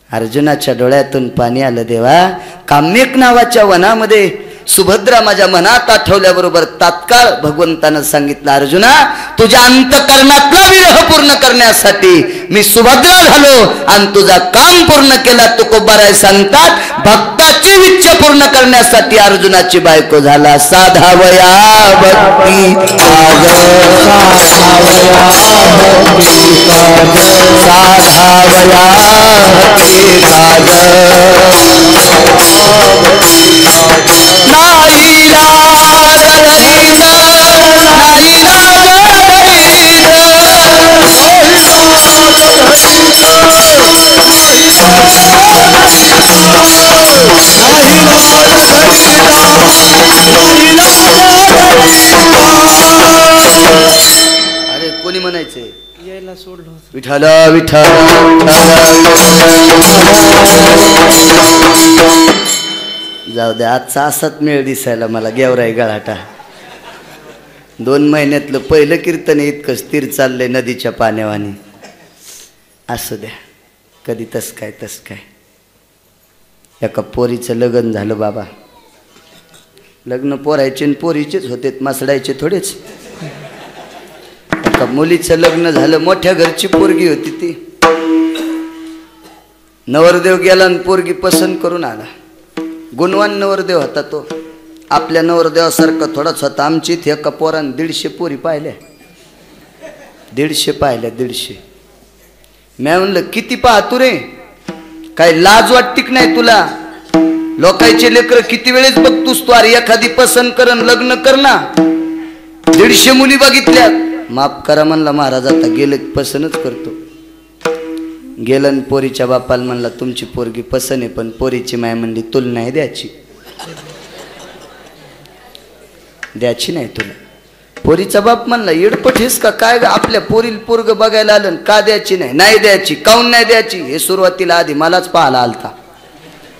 अर्जुनाच्या डोळ्यातून पाणी आलं. देवा काम्यक नावाच्या वनामध्ये सुभद्रा माझ्या मनात आठवल्याबरोबर तात्काळ भगवंतानं सांगितलं, अर्जुना तुझ्या अंतकरणातला विरह पूर्ण करण्यासाठी मी सुभद्रा झालो आणि तुझा काम पूर्ण केला. तुकोबाराय सांगतात, भक्ताची इच्छा पूर्ण करण्यासाठी अर्जुनाची बायको झाला. साधावया भक्ती अरे कोणी म्हणायचे यायला सोडलं विठ्ठल विठ्ठल. जाऊ दे, आजचा असाच मेळ दिसायला मला गेवराई गळाटा. 2 महिन्यातलं पहिलं कीर्तन इतकं स्थिर चाललंय नदीच्या पाण्यावानी. असू द्या, कधी तस काय तस काय. एका पोरीचं लग्न झालं बाबा. लग्न पोरायचे आणि पोरीचेच होते, मासडायचे थोडेच. एका मुलीचं लग्न झालं, मोठ्या घरची पोरगी होती ती. नवरदेव गेला आणि पोरगी पसंत करून आला. गुणवान नवरदेव होता तो, आपल्या नवरदेवासारखं थोडाच होता. आमची इथे एका पोरानं 150 पोरी पाहिल्या. 150 पाहिल्या, 150. मी म्हणलं किती पाहतो रे, काय लाज वाटती की नाही तुला? लोकांचे लेकर किती वेळेस बघतोस तू? अरे एखादी पसंत करन लग्न कर ना. 150 मुली बघितल्या. माफ करा म्हणला महाराज, आता गेलं पसंतच करतो. गेलं पोरीच्या बापाला म्हणला तुमची पोरगी पसंत आहे, पण पोरीची माय म्हणली तुला नाही द्यायची, द्यायची नाही तुला. पोरीचा बाप म्हणला येडपट हेस का काय, आपल्या पोरील पोरग बघायला आलं का द्यायची नाही? नाही द्यायची. काऊन नाही द्यायची? हे सुरुवातीला आधी मलाच पाहायला आलता.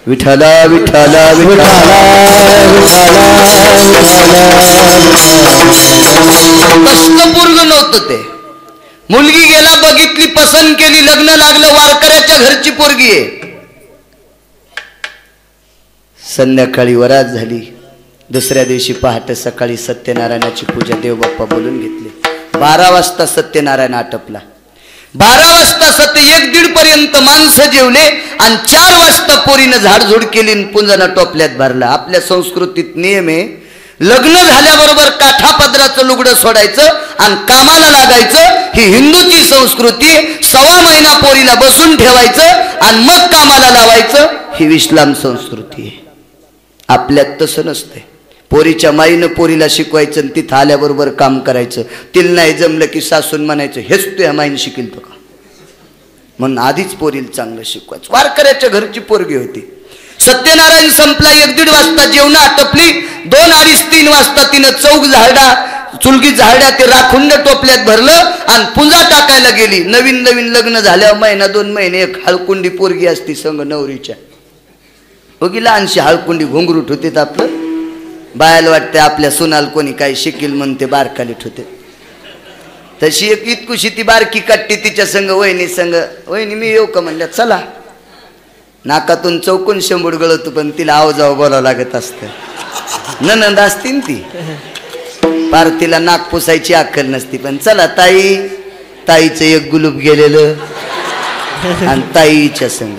विठाला विठाला कसलं पोरग नव्हतं ते. मुलगी गेला, बघितली, पसंत केली, लग्न लागलं. वारकऱ्याच्या घरची पोरगी आहे. संध्याकाळी वरात झाली. दुसऱ्या दिवशी पहाटे सकाळी सत्यनारायणाची पूजा देवबाप्पा बोलून घेतली. 12 वाजता सत्यनारायण आटपला. 12 वाजता 1-1:30 पर्यंत माणसं जेवले आणि 4 वाजता पोरीनं झाडझूड केली आणि पुंजाना टोपल्यात भरला. आपल्या संस्कृतीत नियम आहे, लग्न झाल्याबरोबर काठापदराचं लुगडं सोडायचं आणि कामाला लागायचं. ही हिंदूची संस्कृती. 1.25 महिना पोरीला बसून ठेवायचं आणि मग कामाला लावायचं. ही इस्लाम संस्कृती आहे. आपल्यात तसं नसतंय. पोरीच्या माईनं पोरीला शिकवायचं आणि तिथं आल्याबरोबर काम करायचं. तिला नाही जमलं की सासून म्हणायचं हेच तू ह्या माईनं शिकेल तो का, म्हणून आधीच पोरीला चांगलं शिकवायचं. वारकऱ्याच्या घरची पोरगी होती. सत्यनारायण संपला. 1-1:30 वाजता जेवण आटपली. 2-2:30-3 वाजता तिनं चौक झाडा, चुलगी झाड्या ते राखुंड टोपल्यात भरलं आणि पुंजा टाकायला गेली. नवीन नवीन लग्न झाल्यावर 1-2 महिने एक हळकुंडी पोरगी असती संग नवरीच्या. बघी लहानशी हळकुंडी घुंगरूट होते. आपलं बायाला वाटते आपल्या सुनाल कोणी काही शिकील म्हणून ते बारकालीट होते. तशी एक इतकुशी ती बारकी काटती तिच्या संग वहिनी संग. वहिनी मी येऊ का म्हणल्या, चला. नाकातून चौकून शंभूड गळतो, पण तिला आवाजाव बोलावं लागत असतं. ननंद असती ती, पार तिला नाक पुसायची अक्कल नसती. पण चला ताई, ताईचं एक गुलूब गेलेलं आणि ताईच्या संग.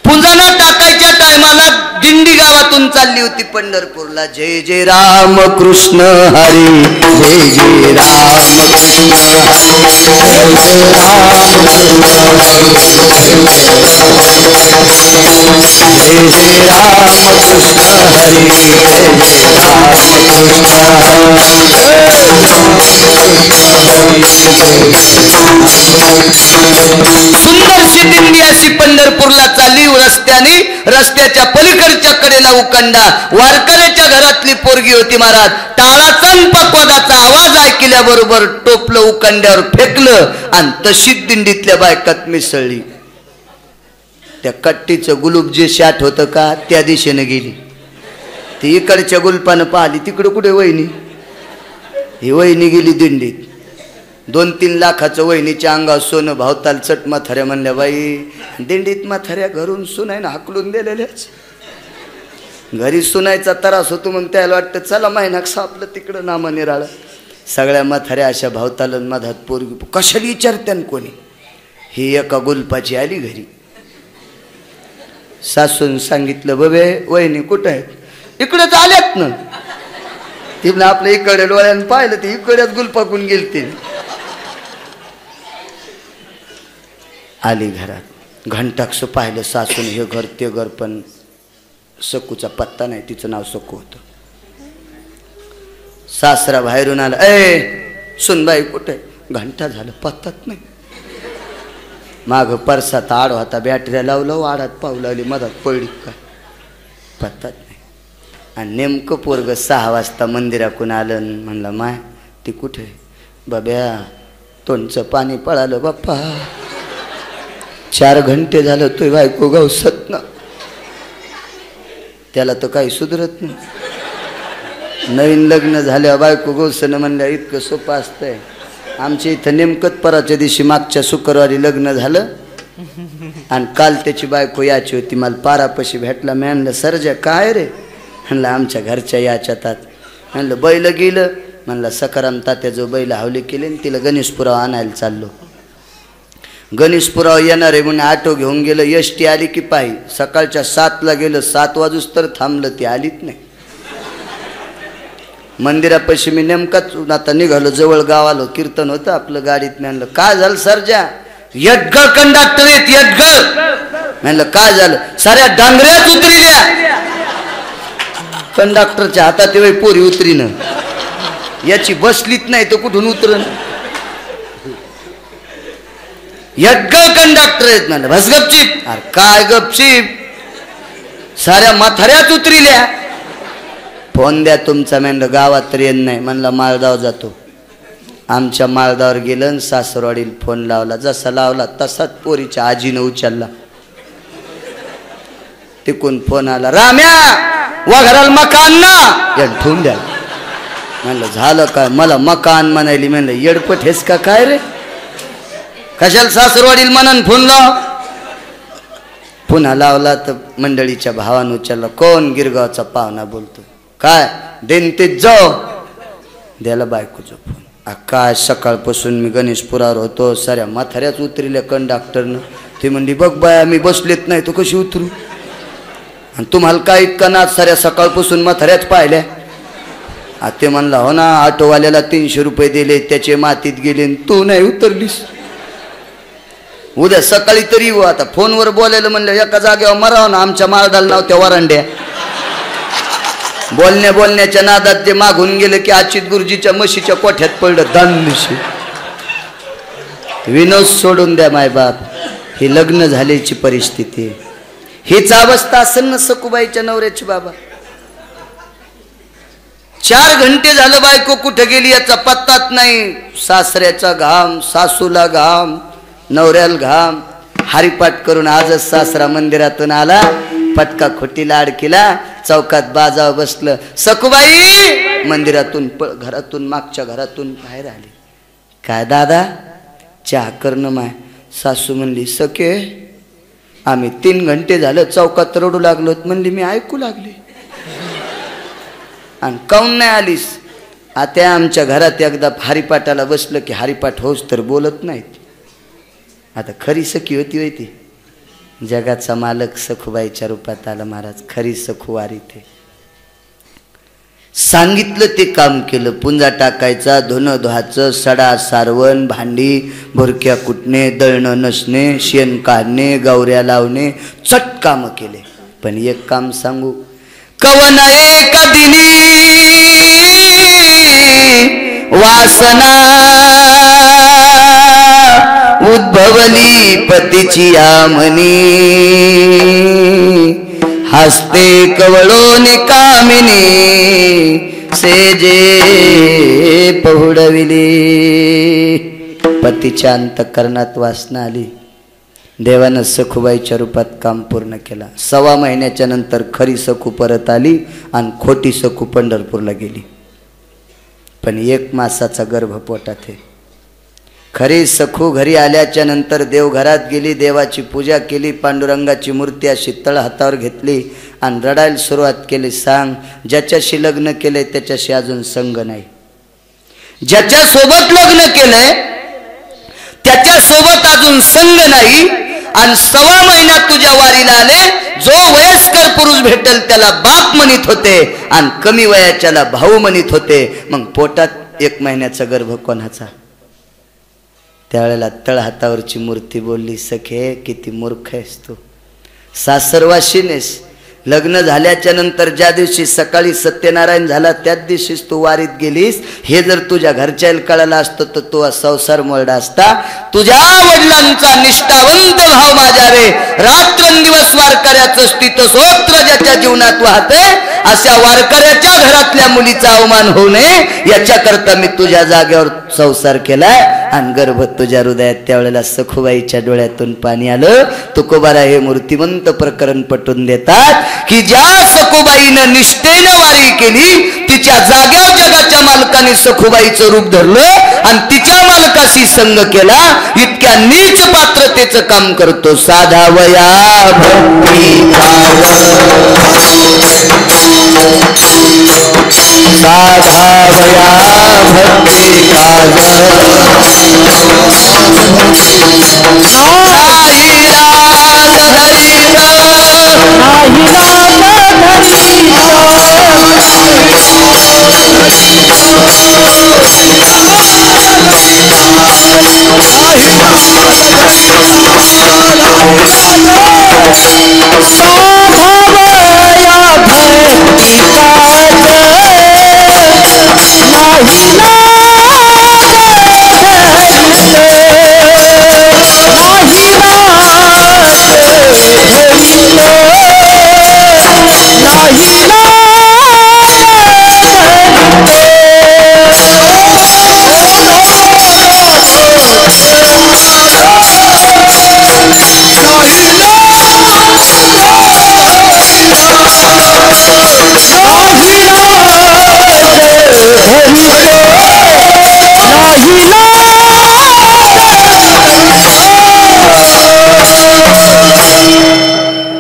पुंजाना टाकायच्या टायमाला दिंडी गावातून चालली होती पंढरपूरला. जय जय राम कृष्ण हरी, जय जय राम कृष्ण हरी, जय जय राम कृष्ण हरी, जय जय राम कृष्ण हरी, जय जय सुंदरशी दिंडी अशी पंढरपूरला चालली. रस्त्याने, रस्त्याच्या पलीकडच्या कडेला उकंडा. वारकऱ्याच्या घरातली पोरगी होती महाराज. टाळाचा आणि पकवादाचा आवाज ऐकल्याबरोबर टोपलं उकंड्यावर फेकलं आणि तशीच दिंडीतल्या बायकात मिसळली. त्या कट्टीचं गुलूब जे शाट होतं का त्या दिशेने गेली. ती इकडच्या गुलपानं पाहिली, तिकडं कुठे वहिनी? ही वहिनी गेली दिंडीत. 2-3 लाखाचं वहिनीच्या अंगावर सोनं भावताल चट म्हाताऱ्या म्हणल्या. बाई दिंडीत म्हाताऱ्या घरून सुनायनं हाकलून दिलेल्याच. घरी सुनायचा त्रास होतो म्हणून त्याला वाटतं चला महिनाक सापलं तिकडं नाम निराळ. सगळ्या म्हाताऱ्या अशा भावतालन मधात पोरगी कशाला विचारत्यान कोणी. ही एका गुलपाची आली घरी. सासून सांगितलं बबे वहिनी कुठं आहेत? इकडेच आल्यात ना. तिला आपल्या इकडे डोळ्यानं पाहिलं ते इकडेच गुलपाकून गेलते. आली घरात. घंटाक्स पाहिलं सासून, हे घर ते घर, पण सकूचा पत्ता नाही. तिचं नाव सकू होतं. सासरा बाहेरून आला. ए सुनबाई कुठे? घंटा झालं पत्ताच नाही. माग परसात आड होता, बॅटऱ्या लावलं, वाडात पाऊ लावली, मधात पडली का पत्ताच नाही. आणि नेमकं पोरग 6 वाजता मंदिराकून आलं. म्हणलं माय ती कुठे? बाब्या तोंडचं पाणी पळालं बाप्पा. 4 घंटे झालं तोय बायको गवसत ना. त्याला तर काही सुधरत नाही. नवीन लग्न झाल्यावर बायको गवसनं म्हणल्या इतकं सोपं असतंय. आमच्या इथं नेमकंच पराच्या दिवशी मागच्या शुक्रवारी लग्न झालं. आणि काल त्याची बायको याची होती, मला पारापाशी भेटला. मी म्हणलं सरजा काय रे? म्हणलं आमच्या घरच्या याच्यातात. म्हणलं बैल गेलं. म्हणलं सकाराम तात्या जो बैल हावली केले आणि तिला गणेशपुराव आणायला चाललो. गणेशपुराव येणार आहे म्हणून ऑटो घेऊन गेलं. एसटी आली की पायी. सकाळच्या 7ला गेलं, 7 वाजूस तर थांबलं, ती आलीच नाही. मंदिरापाशी मी नेमकाच आता निघालो, जवळ गाव आलो, कीर्तन होतं आपलं गाडीत. म्हणलं काय झालं सरजा? यटगळ कंडक्टर येत यटगळ. म्हणलं काय झालं? साऱ्या डांगऱ्याच उतरी द्या. कंडक्टरच्या हातात ते पोरी उतरीनं, याची बसलीच नाही तर कुठून उतरण. यटगळ कंडक्टर येत. म्हणलं बस गपचीप. अरे काय गपचीप? साऱ्या म्हाताऱ्याच उतरिल्या. फोन द्या तुमचा. म्हणलं गावात तर येत नाही. म्हणलं माळगाव जातो. आमच्या माळगावर गेलं आणि सासरवाडीला फोन लावला. जसा लावला तसाच पोरीच्या आजीनं उचलला. तिकून फोन आला, राम्या वाघराला मकान ना ठेवून द्या. म्हणलं झालं काय? मला मकान म्हणायली. म्हणलं येडपट हेच का काय रे? कशाला सासरवाडीला म्हणान फोन लाव. पुन्हा लावला तर मंडळीच्या भावानं उचलला. कोण? गिरगावचा पाहुणा बोलतो. काय? देन ते जाऊ द्याला बायकोचा फोन. काय सकाळपासून मी गणेशपुरावर होतो, साऱ्या म्हाताऱ्याच उतरल्या कंडक्टरनं. ती म्हणली बघ बाया मी बसलेत नाही तो कशी उतरू? आणि तुम्हाला काय इतका नाच? साऱ्या सकाळपासून म्हाताऱ्याच पाहिल्या. ते म्हणला हो ना, ऑटोवाल्याला 300 रुपये दिले, त्याचे मातीत गेले, तू नाही उतरलीस. उद्या सकाळी तरी येऊ. आता फोनवर बोलायला म्हणलं एका जागेवर मराव ना. आमच्या माळदाला नाव त्या वरांड्या. बोलण्याच्या नादात ते मागून गेलं की अच्युत गुरुजीच्या म्हशीच्या कोठ्यात पडलं. दानशी विनोद सोडून द्या मायबाप. ही लग्न झाल्याची परिस्थिती. हीच अवस्था असेल ना सखूबाईच्या नवऱ्याची बाबा. 4 घंटे झालं बायको कुठे गेली याचा पत्ताच नाही. सासऱ्याचा घाम, सासूला घाम, नवऱ्याला घाम. हरिपाठ करून आजच सासरा मंदिरातून आला. पटका खोटी लाड केला. चौकात बाजाव बसलं. सखूबाई मंदिरातून घरातून मागच्या घरातून बाहेर आली. काय दादा चहा करणं माय? सासू म्हणली सखे आम्ही 3 घंटे झालं चौकात रडू लागलोत. म्हणली मी ऐकू लागले. आणि काऊन नाही आलीस? आता आमच्या घरात एकदा हरिपाठाला बसलं की हरिपाठ होस तर बोलत नाहीत. आता खरी सखी होती होती. जगाचा मालक सखूबाईच्या रूपात आला महाराज. खरी सखूवारी ते सांगितलं ते काम केलं. पुंजा टाकायचा, धुणं धुवायचं, सडा सारवण, भांडी भुरक्या कुटणे, दळणं नसणे, शेण काढणे, गौऱ्या लावणे, चट काम केले. पण एक काम सांगू, कवन एका दिनी वासना उद्भवली पतीची आमनी. हसते कवळोनी कामिनी सेजे पहुडविली. पतीच्या अंतःकरणात वासना आली. देवानं सखूबाईच्या रूपात काम पूर्ण केला. 1.25 महिन्याच्या नंतर खरी सखू परत आली आणि खोटी सखू पंढरपूरला गेली. पण 1 मासाचा गर्भ पोटात आहे. खरी सखू घरी आल्याच्या नंतर देवघरात गेली. देवाची पूजा केली. पांडुरंगाची मूर्ती अशी तळ हातावर घेतली आणि रडायला सुरुवात केली. सांग ज्याच्याशी लग्न केलंय त्याच्याशी अजून संग नाही. ज्याच्यासोबत लग्न केलंय त्याच्यासोबत अजून संग नाही. आणि 1.25 महिन्यात तुझ्या वारीला आले. जो वयस्कर पुरुष भेटेल त्याला बाप म्हणत होते आणि कमी वयाच्याला भाऊ म्हणत होते. मग पोटात 1 महिन्याचा गर्भ कोणाचा? त्यावेळेला तळहातावरची मूर्ती बोलली सखे किती मूर्ख आहेस तू. सासरवाशीनेस. लग्न झाल्याच्या नंतर ज्या दिवशी सकाळी सत्यनारायण झाला त्याच दिवशीच तू वारीत गेलीस. हे जर तुझ्या घरच्याला कळालं असतं तर तू संसार मोडला असता. तुझ्या वडिलांचा निष्ठावंत भाव माझ्यावे. रात्रंदिवस वारकऱ्याचं स्थितस्तोत्र ज्याच्या जीवनात वाहते अशा वारकऱ्याच्या घरातल्या मुलीचा अवमान होऊ नये याच्याकरता मी तुझ्या जागेवर संसार केलाय आणि गर्भ तुझ्या हृदयात. त्यावेळेला सखूबाईच्या डोळ्यातून पाणी आलं. तुकोबारा हे मूर्तिमंत प्रकरण पटवून देतात की ज्या सखूबाईनं निष्ठेनं वारी केली तिच्या जागेवर जगाच्या मालकानं मालकाने सखुबाईचं रूप धरलं आणि तिच्या मालकाशी संग केला. इतक्या नीच पात्रतेचं काम करतो. साधावया भक्ती साधावया भक्ती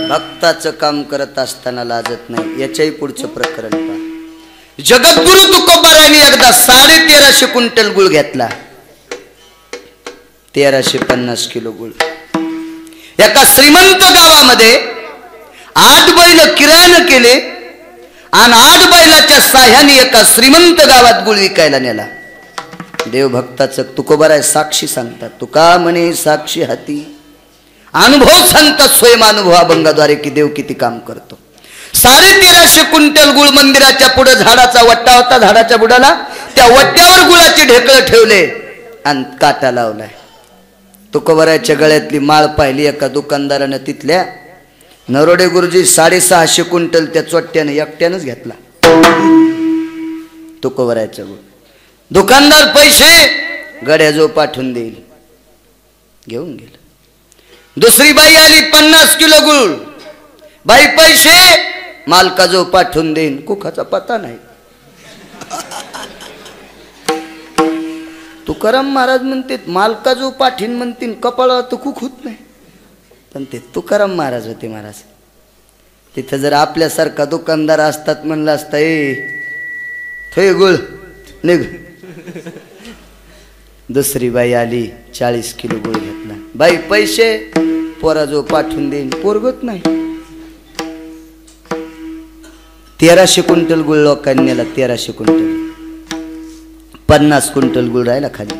भक्ताचं काम करत असताना लाजत नाही. याच्याही पुढचं प्रकरण पहा. जगद्गुरु तुकोबारायांनी एकदा 1350 क्विंटल गुळ घेतला. 1350 किलो गुळ. एका श्रीमंत गावामध्ये 8 बैल किरायानं केले आणि 8 बैलाच्या साह्याने एका श्रीमंत गावात गुळ विकायला नेला. देवभक्ताचं तुकोबाराय साक्षी सांगतात. तुका म्हणे साक्षी हाती. अनुभव सांगतात स्वयं अनुभवाभंगाद्वारे की देव किती काम करतो. 1350 क्विंटल गुळ मंदिराच्या पुढे झाडाचा वट्टा होता. झाडाच्या बुडाला त्या वट्ट्यावर गुळाचे ढेकळ ठेवले आणि काटा लावलाय. तुकोबारायच्या गळ्यातली माळ पाहिली एका दुकानदारानं. तिथल्या नरोडे गुरुजी 650 क्विंटल त्या चोट्ट्यानं एकट्यानंच घेतला. तुकोबारायचा गुळ. दुकानदार पैसे गड्याजो पाठवून देईल. घेऊन गेला. दुसरी बाई आली 50 किलो गुळ. बाई पैसे मालकाजो पाठवून देईन. कुखाचा पत्ता नाही. तुकाराम महाराज म्हणते मालकाजो पाठीन म्हणतील कपाळावर तर कुख होत नाही. पण ते तुकाराम महाराज होते महाराज. तिथं जर आपल्यासारखा दुकानदार असतात म्हणलं असता ए थे गुळ निघ. दुसरी बाई आली 40 किलो गुळ घेतला. बाई पैसे पोराजो पाठवून देईन. पोरगत नाही. 1300 क्विंटल गुळ लोकांनी नेला. 1300 क्विंटल. 50 क्विंटल गुळ राहिला खाली.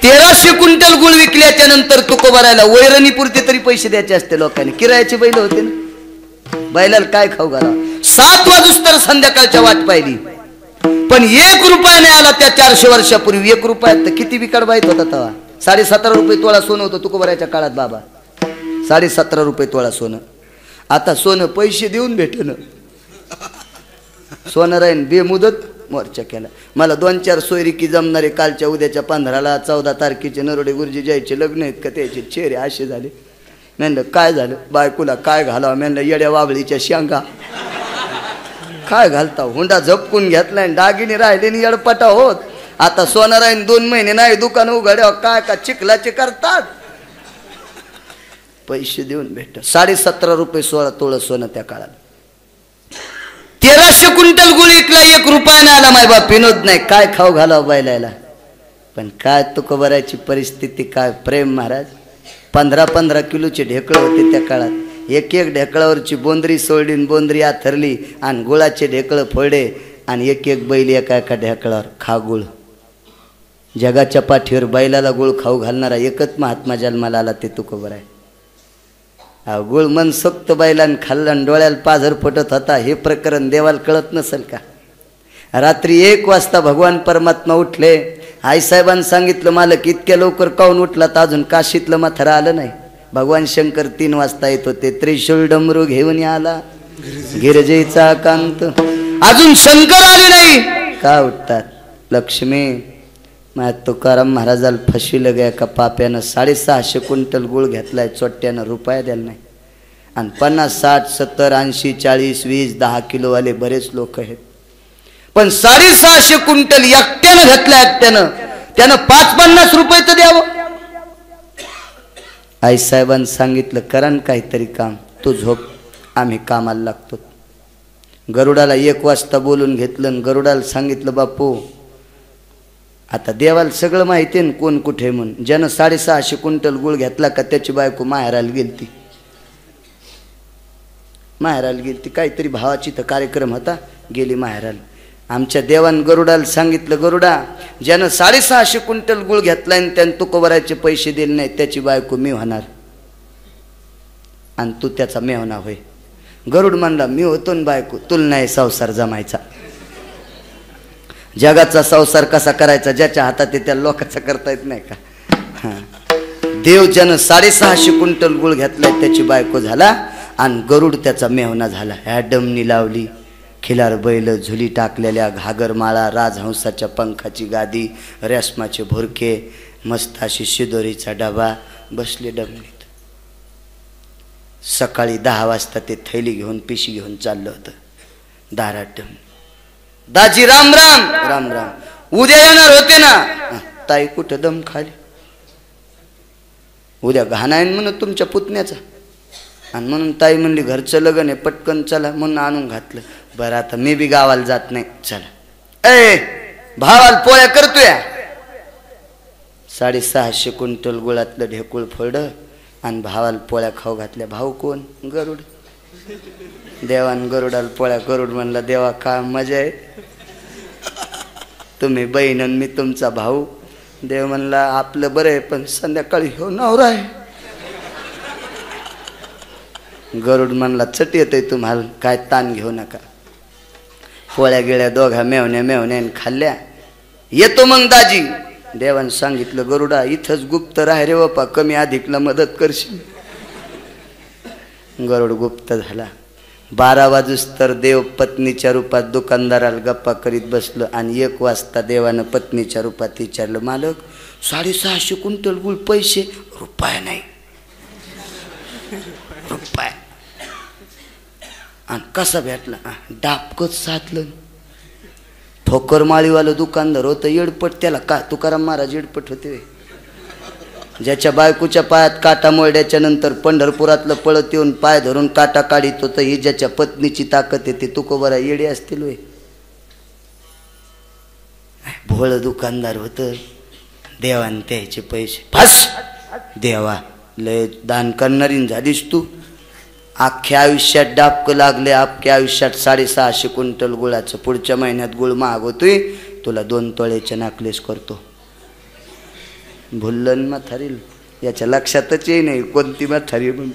1300 क्विंटल गुळ विकल्याच्या नंतर तुकोबारायला वैरणीपुरते तरी पैसे द्यायचे असते लोकांनी. किरायाचे बैल होते ना. बैलाला काय खाऊ घाला. 7 वाजूस तर संध्याकाळच्या वाट पाहिली. पण 1 रुपया नाही आला त्या 400 वर्षापूर्वी. 1 रुपयात तर किती विकाड बाईत होता तेव्हा. 17.5 रुपये तोळा सोनं होतं तुकोबारायच्या काळात बाबा. 17.5 रुपये तोळा सोनं. आता सोनं पैसे देऊन भेटन. सोनं राहीन बेमुदत मोर्चा केला. मला 2-4 सोयरिकी जमणारे कालच्या उद्याच्या 15ला 14 तारखेचे नरोडे गुरुजी जायचे लग्न आहेत का त्याचे चेहरे असे झाले. म्हणलं काय झालं. बायकोला काय घालावं. म्हणलं येड्या वाबळीच्या शेंगा काय घालता. हुंडा झपकून घेतलाय. दागिने राहिले नि येडपटा होत. आता सोनं राहीन 2 महिने नाही दुकान उघड्यावर काय का चिखलाचे करतात. पैसे देऊन भेट. 17.5 रुपये 16 तोळ सोनं त्या काळात. 1300 क्विंटल गुळ इकला. 1 रुपया नाही आला. माय बाप विनोद नाही. काय खाऊ घालावं बैलायला. पण काय तुकोबारायची परिस्थिती. काय प्रेम महाराज. 15-15 किलोचे ढेकळ होते त्या काळात. एक ढेकळावरची बोंदरी सोडली. बोंदरी आथरली आणि गुळाचे ढेकळ फोडे आणि एक बैल एका ढेकळावर खा गुळ. जगाच्या पाठीवर बैलाला गुळ खाऊ घालणारा एकच महात्मा जन्माला आला ते तुकोबाराय. गुळ मनसोक्त बैलान खाल्ला. डोळ्याला पाझर फुटत होता. हे प्रकरण देवाला कळत नसेल का. रात्री 1 वाजता भगवान परमात्मा उठले. आईसाहेबांनी सांगितलं मालक इतक्या लवकर काऊन उठला तर अजून काशीतलं माथरा आलं नाही. भगवान शंकर 3 वाजता येत होते. त्रिशूळ डमरू घेऊन आला गिरजेचा कांत. अजून शंकर आले नाही. का उठतात. लक्ष्मी तुकाराम महाराजाला फसविलं गे का पाप्यानं. 650 क्विंटल गुळ घेतलाय. चोट्ट्यानं रुपया द्यायला नाही. आणि 50, 60, 70, 80, 40, 20, 10 किलोवाले बरेच लोक आहेत. पण 650 क्विंटल एकट्यानं घातलं एकट्यानं, त्यानं 550 रुपये तर द्यावं. आईसाहेबांनी सांगितलं करा न काहीतरी काम, तू झोप, आम्ही कामाला लागतो. गरुडाला 1 वाजता बोलून घेतलं आणि गरुडाला सांगितलं बापू आता देवाला सगळं माहिती आहे कोण कुठे म्हणून. ज्यानं 650 क्विंटल गुळ घेतला का त्याची बायको माहेराला गेलती. माहेराला गेलती, काहीतरी भावाची तर कार्यक्रम होता, गेली माहेराला. आमच्या देवान गरुडाला सांगितलं गरुडा ज्यानं 650 क्विंटल गुळ घेतला आणि त्यानं तुकोबराचे पैसे दिले नाही त्याची बायको मी होणार आणि तू त्याचा मेहना होय. गरुड म्हणला मी होतो न बायको, तुला नाही संसार जमायचा. जगाचा संसार कसा करायचा ज्याच्या हातात आहे त्या लोकांचा करता येत नाही का. देव ज्यानं 650 क्विंटल गुळ घेतलाय त्याची बायको झाला आणि गरुड त्याचा मेहना झाला. ॲडमनी लावली खिलार बैल, झुली टाकलेल्या घागरमाळा, राजहंसाच्या पंखाची गादी, रेशमाचे भुरके, मस्त अशी शिदोरीचा डबा, बसले डमणीत. सकाळी 10 वाजता ते थैली घेऊन पिशी घेऊन चाललं होतं दारात. दाजी राम राम. राम राम. उद्या येणार होते ना. ताई कुठं दम खाली, उद्या घाण आहे म्हणून तुमच्या पुतण्याचा, आणि म्हणून ताई म्हणली घरचं लग्न आहे पटकन चला म्हणून आणून घातलं. बरं आता मी बी गावाला जात नाही, चला. ए भावाला पोळ्या करतोय. 650 क्विंटल गुळातलं ढेकूळ फोडलं आणि भावाला पोळ्या खाऊ घातल्या. भाऊ कोण? गरुड. देवान गरुडाला पोळ्या. गरुड म्हणला देवा का मजा आहे, तुम्ही बहीण आणि मी तुमचा भाऊ. देव म्हणला आपलं बरं आहे पण संध्याकाळी हो नवरा आहे. गरुड म्हणला चट येतंय तुम्हाला, काय ताण घेऊ नका. पोळ्या गेल्या दोघा मेवण्याने खाल्ल्या. येतो मग दाजी. देवानं सांगितलं गरुडा इथंच गुप्त राह रे बापा, कमी अधिकला मदत करशील. गरुड गुप्त झाला. 12 वाजूस तर देव पत्नीच्या रूपात दुकानदाराला गप्पा करीत बसलं आणि 1 वाजता देवानं पत्नीच्या रूपात विचारलं मालक 650 क्विंटल गुळ पैसे? रुपया नाही, रुपया. आणि कसा भेटला? डापकच साधलं. ठोकरमाळीवालं दुकानदार होतं येडपट, त्याला का तुकाराम महाराज येडपट होते. ज्याच्या बायकोच्या पायात काटा मोडल्याच्या नंतर पंढरपुरातलं पळत येऊन पाय धरून काटा काढित होतं, ही ज्याच्या पत्नीची ताकद आहे ती तुकोबरा येडी असतील होय. भोळ दुकानदार होतं. देवान त्याचे पैसे फस. देवा लय दान करणारी झालीस तू. अख्ख्या आयुष्यात डाबकं लागले, अख्ख्या आयुष्यात 650 क्विंटल गुळाचं. पुढच्या महिन्यात गुळ महाग होतोय, तुला 2 तोळ्याचे नाकलेस करतो. भुल्लन म्हातारील याच्या लक्षातच येई नाही कोणती म्हातारी म्हणून.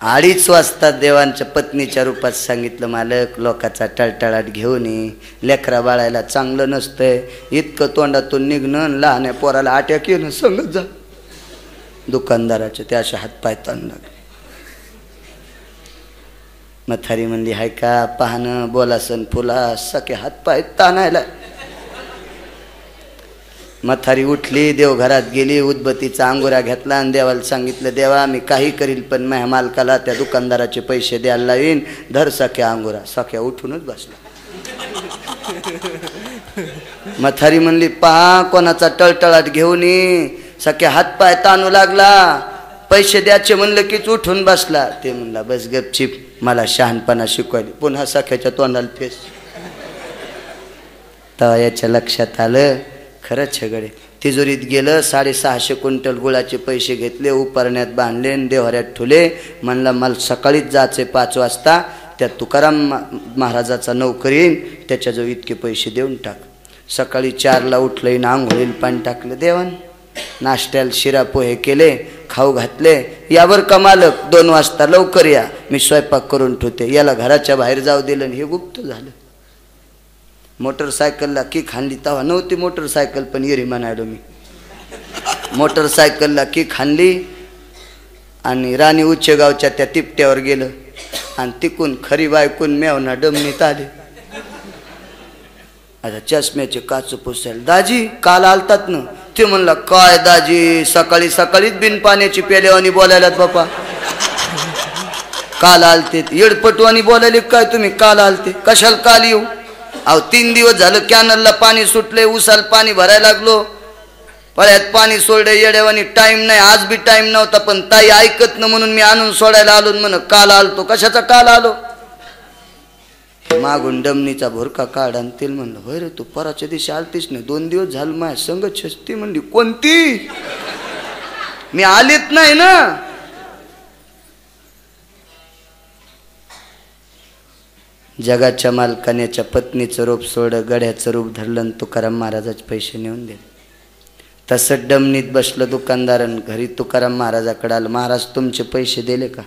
2:30 वाजता देवांच्या पत्नीच्या रूपात सांगितलं मालक लोकाचा टळटळाट घेऊन ये, लेकरा बाळायला चांगलं नसतंय, इतकं तोंडातून निघणं, लहान पोराला अटॅक येणं संगत जा. दुकानदाराचे ते असे हातपाय ताण लागले. म्हातारी म्हणली हाय का पाहणं बोलासन फुला सखे हातपाय ताणायला. म्हातारी उठली, देवघरात गेली, उदबत्तीचा अंगुरा घेतला आणि देवाला सांगितलं देवा मी काही करील पण माझ्या मालकाला त्या दुकानदाराचे पैसे द्यायला लावीन, धर सख्या अंगुरा. सख्या उठूनच बसला. म्हातारी म्हणली पहा कोणाचा टळटळाट घेऊन ये. सख्या हातपाय ताणू लागला, पैसे द्यायचे म्हणलं कीच उठून बसला. ते म्हणला बस गपचिप, मला शहाणपणा शिकवायली. पुन्हा सख्याच्या तोंडाला फेस. तेव्हा याच्या लक्षात आलं खरंच छगडे. तिजोरीत गेलं, 650 क्विंटल गुळाचे पैसे घेतले, उपरण्यात बांधले, देवऱ्यात ठुले. म्हणला मला सकाळीच जायचे 5 वाजता, त्या तुकाराम महाराजाचा नौकर येईन, त्याच्याजवळ इतके पैसे देऊन टाक. सकाळी 4ला उठलं, आंघोळीला पाणी टाकलं. देवान नाश्त्याला शिरा पोहे केले, खाऊ घातले. यावर का मालक 2 वाजता लवकर या, मी स्वयंपाक करून ठेवते. याला घराच्या बाहेर जाऊ दिलं, हे गुप्त झालं. मोटरसायकलला किक हाणली. तेव्हा नव्हती मोटरसायकल पण येरी म्हणायलो मी. मोटरसायकलला किक हाणली आणि राणी उच्चगावच्या त्या तिपट्यावर गेलं आणि तिकून खरी बायकून मेवना डमनीत आले. आता चष्म्याचे काच पुसायला दाजी काल आलतात ना. ते म्हणला काय दाजी सकाळी सकाळीच बिन पाण्याची प्यालेवानी बोलायलात बापा. काल आलते येडपटवानी बोलायले काय तुम्ही? काल आलते कशाला काल येऊ? अहो 3 दिवस झालं कॅनलला पाणी सुटले, उसाला पाणी भरायला लागलो, पळ्यात पाणी सोडलं येड्यावानी. टाइम नाही, आज बी टाइम नव्हता, पण ताई ऐकत न म्हणून मी आणून सोडायला आलो. म्हण काल आलतो. कशाचा काल आलो? मागून डमणीचा भोरका काढ आणतील. म्हणलं होय रे, तू पराच्या दिवशी आलतीस नाही, 2 दिवस झालं माझ्या संग छसती. म्हणली कोणती? मी आलीत नाही ना. जगाच्या मालकान्याच्या पत्नीचं रूप सोड, गड्याचं रूप धरलं, तुकाराम महाराजाचे पैसे नेऊन दिले. तसं डमनीत बसलं दुकानदारन. घरी तुकाराम महाराजाकडे आलं. महाराज तुमचे पैसे दिले का?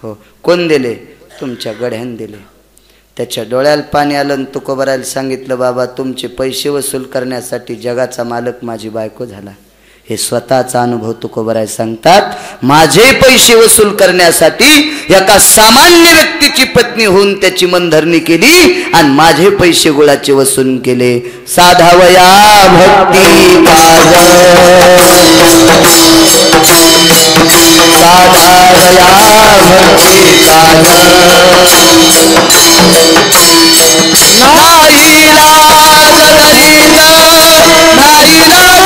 हो. कोण दिले? तुमच्या गड्यान दिले. त्याच्या डोळ्याला पाणी आलं. तुकोबारायला सांगितलं, बाबा तुमचे पैसे वसूल करण्यासाठी जगाचा मालक माझी बायको झाला. हे स्वतःचा अनुभव तुकोबाराय सांगतात. माझे पैसे वसूल करण्यासाठी एका सामान्य व्यक्तीची पत्नी होऊन त्याची मनधरणी केली आणि माझे पैसे गुळाचे वसूल केले. साधावया भक्ती काज, साधावया भक्ती काज, नाही लाज धरीत, नाही लाज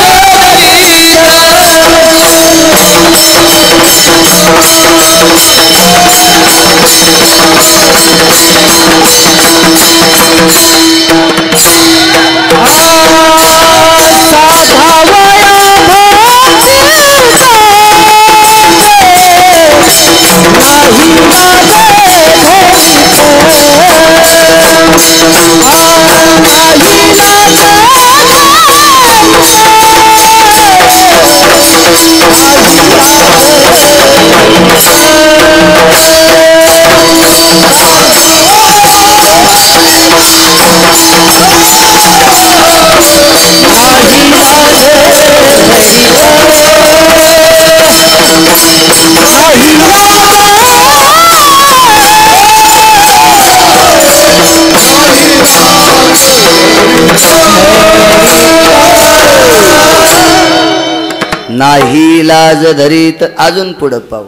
नाही लाज धरीत. अजून पुढं पाहू.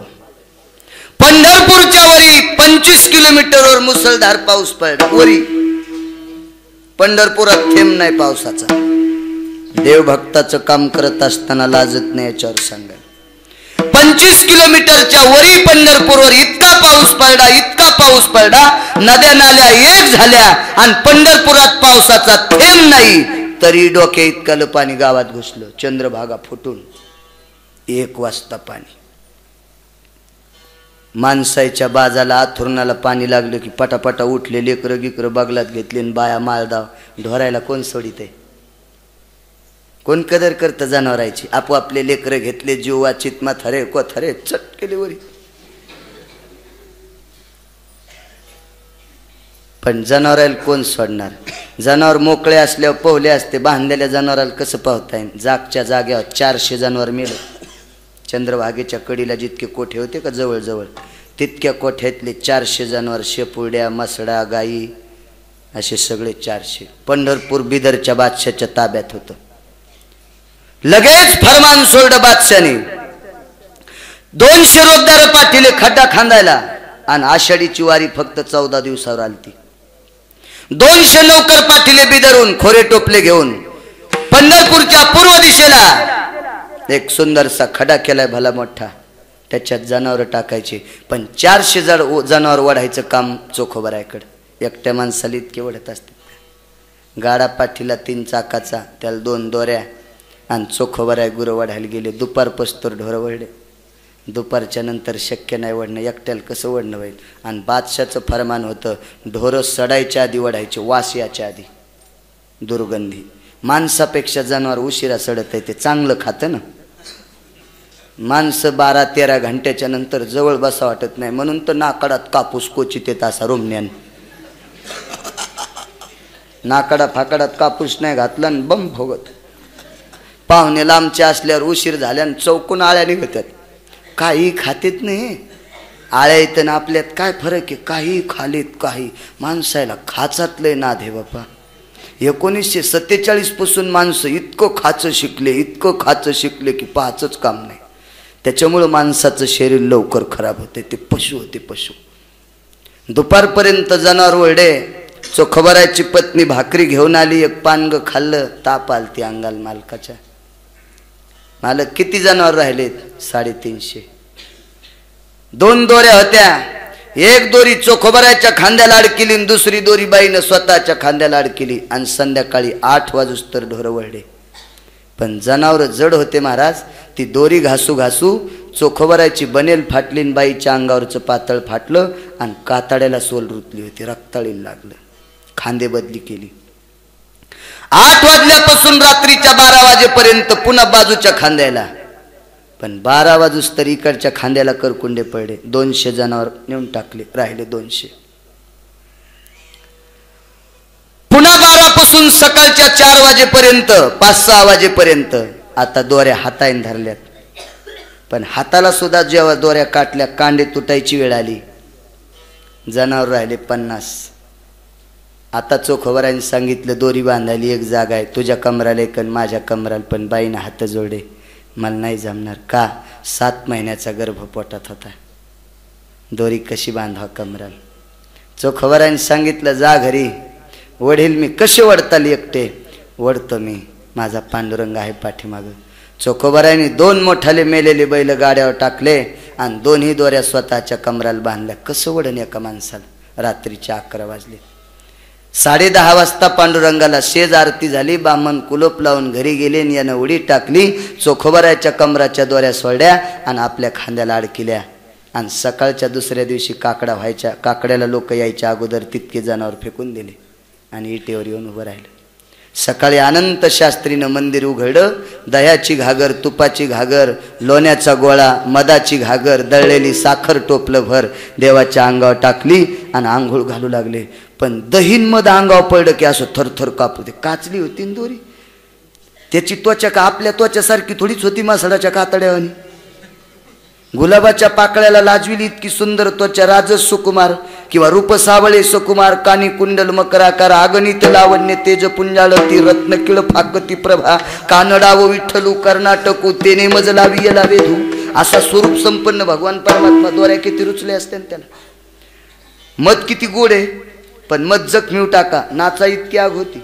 पंढरपूरच्या वरी 25 किलोमीटरवर मुसळधार पाऊस पडला. वरी पंढरपुरात थेंब नाही पावसाचा. देवभक्ताचं काम करत असताना लाजत नाही याच्यावर सांगा. 25 किलोमीटरच्या वरी पंढरपूरवर इतका पाऊस पडला, इतका पाऊस पडला, नद्या नाल्या एक झाल्या आणि पंढरपुरात पावसाचा थेंब नाही. तरी डोक्या इतकं पाणी गावात घुसलं. चंद्रभागा फुटून 1 वाजता पाणी. माणसाच्या बाजाला आथुरणाला पाणी लागलं की पटापटा उठले, लेकरं गिकरं बगलात घेतले आणि बाया माळदाव ढोरायला कोण सोडित आहे? कोण कदर करतं जनावरांची? आपोआपले लेकरं घेतले, जीवा चितमा थरे कोथरे चट केले वरी. पण जनावराला कोण सोडणार? जनावर मोकळे असल्यावर पोहले असते. बांधलेल्या जनावराला कसं पाहता येईल? जागच्या जाग्यावर 400 जनावर मेलं. चंद्रभागेच्या कडीला जितके कोठे होते का जवळजवळ, तितक्या कोठ्यातले 400 जनावर, शेपुड्या, मसडा, गाई, असे सगळे 400. पंढरपूर बिदरच्या बादशाच्या ताब्यात होतं. लगेच फरमान सोडलं बादशाने. 200 रोजदार पाठीले खड्डा खांदायला आणि आषाढीची वारी फक्त 14 दिवसावर आलती. 200 नौकर पाठीले बिदरून खोरे टोपले घेऊन पंढरपूरच्या पूर्व दिशेला एक सुंदरसा खडा केलाय भला मोठा. त्याच्यात जनावर टाकायचे. पण 400 जनावर वढायचं काम चोखोबरायकडे. एकट्या माणसाला इतके वढत असते. गाडा पाठीला 3 चाकाचा, त्याला 2 दोऱ्या आणि चोखोबराय गुरं वढायला गेले. दुपारपस्तोर ढोरं वळले. दुपारच्या नंतर शक्य नाही वडणं. एकट्याला कसं वडणं होईल? आणि बादशाचं फरमान होतं, ढोरं सडायच्या आधी वढायचे, वास याच्या आधी. दुर्गंधी. माणसापेक्षा जनावर उशिरा सडत आहे. ते चांगलं खातं ना. माणसं 12-13 घंट्याच्या नंतर जवळ बसा वाटत नाही. म्हणून तर नाकाडात कापूस कोचित येत असा रोमण्यान. नाकाडा फाकाडात कापूस नाही घातला आणि बंब भोगत. पाहुणे लांबचे असल्यावर उशीर झाल्यानं चौकून आळ्या निघतात. काही खातेत नाही. आळ्या इथं आपल्यात काय फरक आहे? काही खालीत काही. माणसाला खाचातलंय ना दे बापा. 1947 पासून माणसं इतकं खाचं शिकले, इतकं खाचं शिकले की पाहाचंच काम नाही. त्याच्यामुळं माणसाचं शरीर लवकर खराब होते. ते पशु होते. पशु दुपारपर्यंत जनावर ओरडे. चोखोबराची पत्नी भाकरी घेऊन आली, एक पानग खाल्लं, ताप आलती अंगाल मालकाच्या. मालक किती जनावर राहिलेत? 350. 2 दोऱ्या होत्या. एक दोरी चोखोबराच्या खांद्याला अडकिली आणि दुसरी दोरी बाईनं स्वतःच्या खांद्याला अडकिली आणि संध्याकाळी 8 वाजूस्तर ढोरं वळले. पण जनावर जड होते महाराज. ती दोरी घासू घासू चोखोबराची बनेल फाटली, बाईच्या अंगावरचं पातळ फाटलं आणि कातड्याला सोल रुतली होती, रक्ताळीला लागलं. खांदे बदली केली. 8 वाजल्यापासून रात्रीच्या 12 वाजेपर्यंत पुन्हा बाजूच्या खांद्याला. पण 12 वाजूस तर इकडच्या खांद्याला करकुंडे पडले. 200 जनावर नेऊन टाकले, राहिले 200. पुन्हा 12 पासून सकाळच्या 4 वाजेपर्यंत, 5-6 वाजेपर्यंत आता दोऱ्या हाताने धरल्यात. पण हाताला सुद्धा जेव्हा दोऱ्या काटल्या, कांडे तुटायची वेळ आली. जनावर राहिले 50. आता चोखोबराने सांगितलं, दोरी बांधायली एक जागा आहे, तुझ्या कमराला एक, माझ्या कमराला पण. बाईनं हात जोडे, मला नाही जमणार. का? 7 महिन्याचा गर्भ पोटात होता, दोरी कशी बांधाव कमराला? चोखोबराने सांगितलं, जा घरी. वडील मी कसे वडताल एकटे? वडतो मी, माझा पांडुरंग आहे पाठीमागं. चोखोबराने 2 मोठाले मेलेले बैल गाड्यावर टाकले आणि 2ही दोऱ्या स्वतःच्या कमराला बांधल्या. कसं वडन एका माणसाला? रात्रीचे 11 वाजले. 10:30 वाजता पांडुरंगाला शेज आरती झाली. बामण कुलूप लावून घरी गेले आणि यानं उडी टाकली. चोखोबराच्या कमराच्या दोऱ्या सोडल्या आणि आपल्या खांद्याला अडकिल्या. आणि सकाळच्या दुसऱ्या दिवशी काकडा व्हायच्या. काकड्याला लोक यायच्या अगोदर तितके जनावर फेकून दिले आणि इटेवर येऊन उभं राहिलं. सकाळी अनंत शास्त्रीनं मंदिर उघडलं. दह्याची घागर, तुपाची घागर, लोण्याचा गोळा, मधाची घागर, दळलेली साखर टोपलं भर देवाच्या अंगावर टाकली आणि आंघोळ घालू लागले. पण दहीन मध अंगावर पडलं की असं थरथर कापू दे. काचली होती न दोरी. त्याची त्वचा का आपल्या त्वचासारखी थोडीच होती, मासडाच्या कातड्यावानी. गुलाबाच्या पाकळ्याला लाजविली इतकी सुंदर त्वचा. राजस सुकुमार किंवा रूप सावळे सुकुमार, कानी कुंडल मकराकार, आगणित लावण्य तेज पुंजाळती, रत्नकिळ फाकती प्रभा, कानडाव विठ्ठलू कर्नाटकू, तेने मजलावी येला वेधू. असा स्वरूप संपन्न भगवान परमात्मा. दोऱ्या किती रुचले असते त्याला. मध किती गोड आहे, पण मध जखमीव टाका, नाचा इतकी आग होती.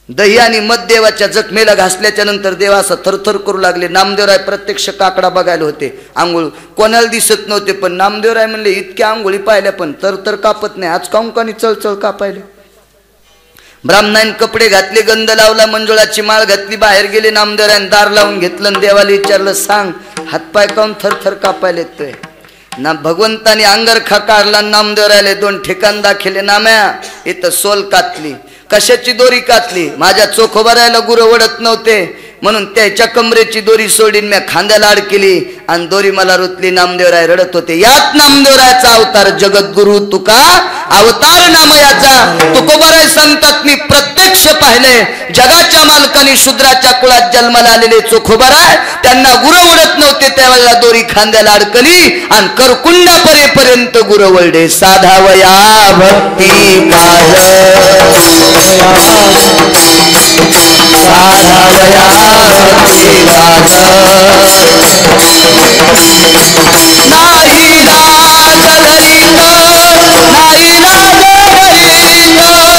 दही आणि मध देवाच्या जखमेला घासल्याच्या नंतर देव असं थरथर करू लागले. नामदेवराय प्रत्यक्ष काकडा बघायला होते. आंघोळ कोणाला दिसत नव्हते, पण नामदेवराय म्हणले इतक्या आंघोळी पाहिल्या पण तर कापत नाही. आज काऊन चळचळ कापायले. ब्राह्मणाने कपडे घातले, गंध लावला, मंजुळाची माळ घातली, बाहेर गेले. नामदेवरायने दार लावून घेतलं. देवाला विचारलं, सांग हातपाय काऊन थरथर कापायले? ते ना भगवंताने अंगरखा काढला. नामदेवरायले 2 ठिकाण दाखवले. नाम्या इथं सोल कातली. कशाची दोरी कातली? माझ्या चोखोबरायला गुरं वडत नव्हते म्हणून त्याच्या कमरेची दोरी सोडीन मी खांद्याला अडकली आणि दोरी मला रुतली. नामदेवराय रडत होते. यात नामदेवरायाचा अवतार जगद्गुरु तुका अवतार नामयाचा. तुकोबराय सांगतात, मी प्रत्यक्ष पाहिले. जगाच्या मालकाने शूद्राच्या कुळात जन्माला आलेले चोखोबराय, त्यांना गुरं उडत नव्हते, त्यावेळेला दोरी खांद्याला अडकली आणि करकुंडा परेपर्यंत गुरं वळले. साधावया भक्ती काज, साधावया भक्ती काज, नाही लाज धरित, नाही लाज धरित,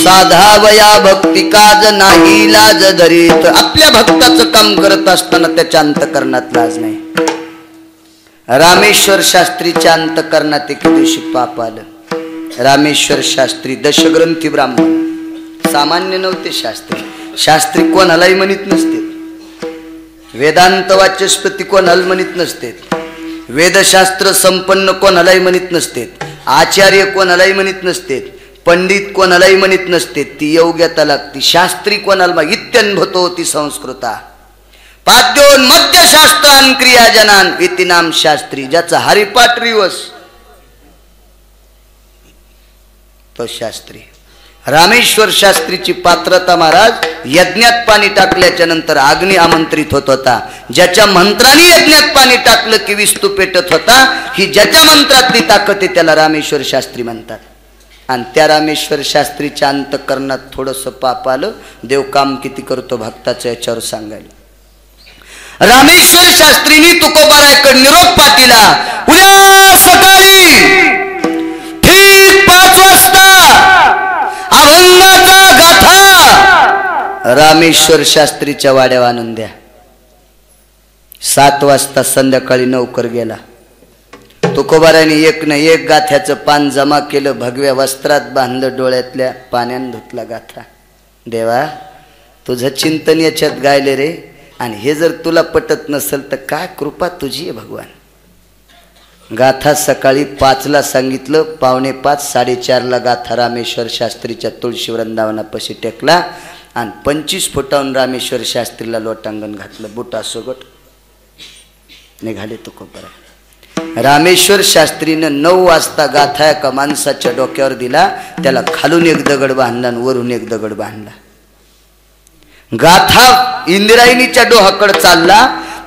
साधावया भक्ती काज, नाही लाज धरीत. आपल्या भक्ताचं काम करत असताना त्याच्या अंतकरणात लाज नाही. रामेश्वर शास्त्रीच्या अंतकरणात एके दिवशी पाप आलं. रामेश्वर शास्त्री दशग्रंथी ब्राह्मण, सामान्य नव्हते शास्त्री. शास्त्री कोणालाही म्हणत नसते, वेदांत वाचस्पती कोणाला म्हणत नसते, वेदशास्त्र संपन्न कोणालाही म्हणत नसते, आचार्य कोणालाही म्हणत नसते, पंडित कोणालाही म्हणत नसते. ती योग्यता लागती. शास्त्री कोणाला इत्यन्भतो ती संस्कृता पाद्योन मध्यशास्त्रान क्रियाजनान इति नाम शास्त्री. ज्याचा हरिपाठ रिवस तो शास्त्री. रामेश्वर शास्त्रीची पात्रता महाराज यज्ञात पाणी टाकल्याच्या नंतर अग्नी आमंत्रित होत होता. ज्याच्या मंत्राने यज्ञात पाणी टाकलं की विस्तू पेटत होता. ही ज्याच्या मंत्रातली ताकद आहे त्याला रामेश्वर शास्त्री म्हणतात. आणि त्या रामेश्वर शास्त्रीच्या अंतःकरणात थोडंसं पाप आलं. देव काम किती करतो भक्ताचं याच्यावर सांगायला. रामेश्वर शास्त्रीनी तुकोबारायकडे निरोप पाठीला. उद्या सकाळी ठीक 5 वाजता अभंगाचा गाथा रामेश्वर शास्त्रीच्या वाड्यावर आणून द्या. 7 वाजता संध्याकाळी नौकर गेला. तुकोबाराने एक न एक गाथ्याचं पान जमा केलं. भगव्या वस्त्रात बांधलं. डोळ्यातल्या पाण्यानं धुतला गाथा. देवा तुझं चिंतन याच्यात गायले रे. आणि हे जर तुला पटत नसेल तर काय कृपा तुझी आहे भगवान. गाथा सकाळी 5ला सांगितलं. 4:45 4:30ला गाथा रामेश्वर शास्त्रीच्या तुळशी वृंदावनापाशी टेकला. आणि 25 फुटाहून रामेश्वर शास्त्रीला लोटांगण घातलं. बुटा सोगट निघाले तुकोबारा. रामेश्वर शास्त्रीनं 9 वाजता गाथा एका माणसाच्या डोक्यावर दिला. त्याला खालून एक दगड बांधला आणि वरून एक दगड बांधला. गाथा इंद्रायणीच्या डोहाकडे चालला.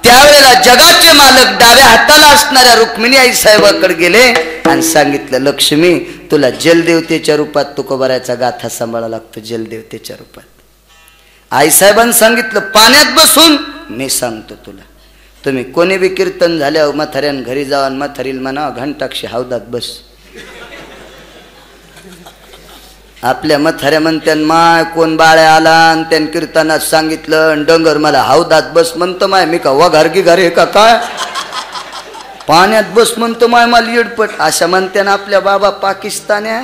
त्यावेळेला जगाचे मालक डाव्या हाताला असणाऱ्या रुक्मिणी आई साहेबाकडे गेले आणि सांगितलं, लक्ष्मी तुला जलदेवतेच्या रूपात तुकोबारायचा गाथा सांभाळा लागतो. जलदेवतेच्या रूपात. आई साहेबांनी सांगितलं, पाण्यात बसून मी सांगतो तुला. तुम्ही कोणी बी कीर्तन झाल्यावर म्हाताऱ्यान घरी जावा. म्हातारील म्हणा घंटाक्षी हौदात बस. आपल्या म्हाताऱ्या म्हणत्यान माय कोण बाळ्या आला आणि त्यान कीर्तनात सांगितलं डंगर मला हौदात बस म्हणतो माय. मी का वघारगी घरे का काय पाण्यात बस म्हणतो माय मला येडपट. अशा म्हणत्यान आपल्या बाबा पाकिस्तान्या.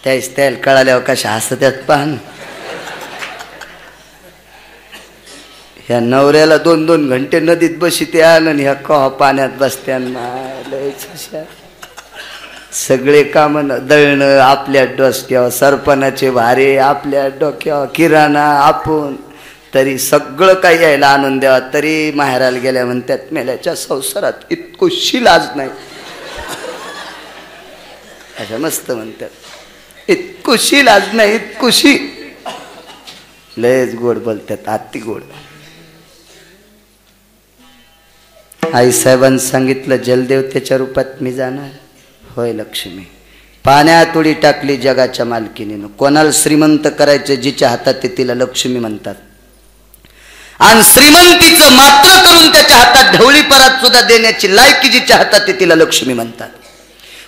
त्याच त्याला कळाल्यावर कशा हसत्यात पाहन. ह्या नवऱ्याला 2-2 घंटे नदीत बसिते आणि ह्या कहा पाण्यात बसत्यान. सगळे काम दळणं आपल्या डोक्यावर, सरपणाचे भारे आपल्या डोक्यावर, किराणा आपण, तरी सगळं काही यायला आणून द्यावा. तरी माहेराला गेल्या म्हणतात मेल्याच्या संसारात इतकुशी लाज नाही. अशा मस्त म्हणतात इतकुशी लाज नाही. इतकुशी लयच गोड बोलतात. अति गोड. आई साहेबांनी सांगितलं जलदेवतेच्या रूपात मी जाणार. होय लक्ष्मी. पाण्यात उडी टाकली जगाच्या मालकीनीनं. कोणाला श्रीमंत करायचं जिच्या हातात ते तिला लक्ष्मी म्हणतात. आणि श्रीमंतीचं मात्र करून त्याच्या हातात ढवळी परात सुद्धा देण्याची लायकी जिच्या हातात ते तिला लक्ष्मी म्हणतात.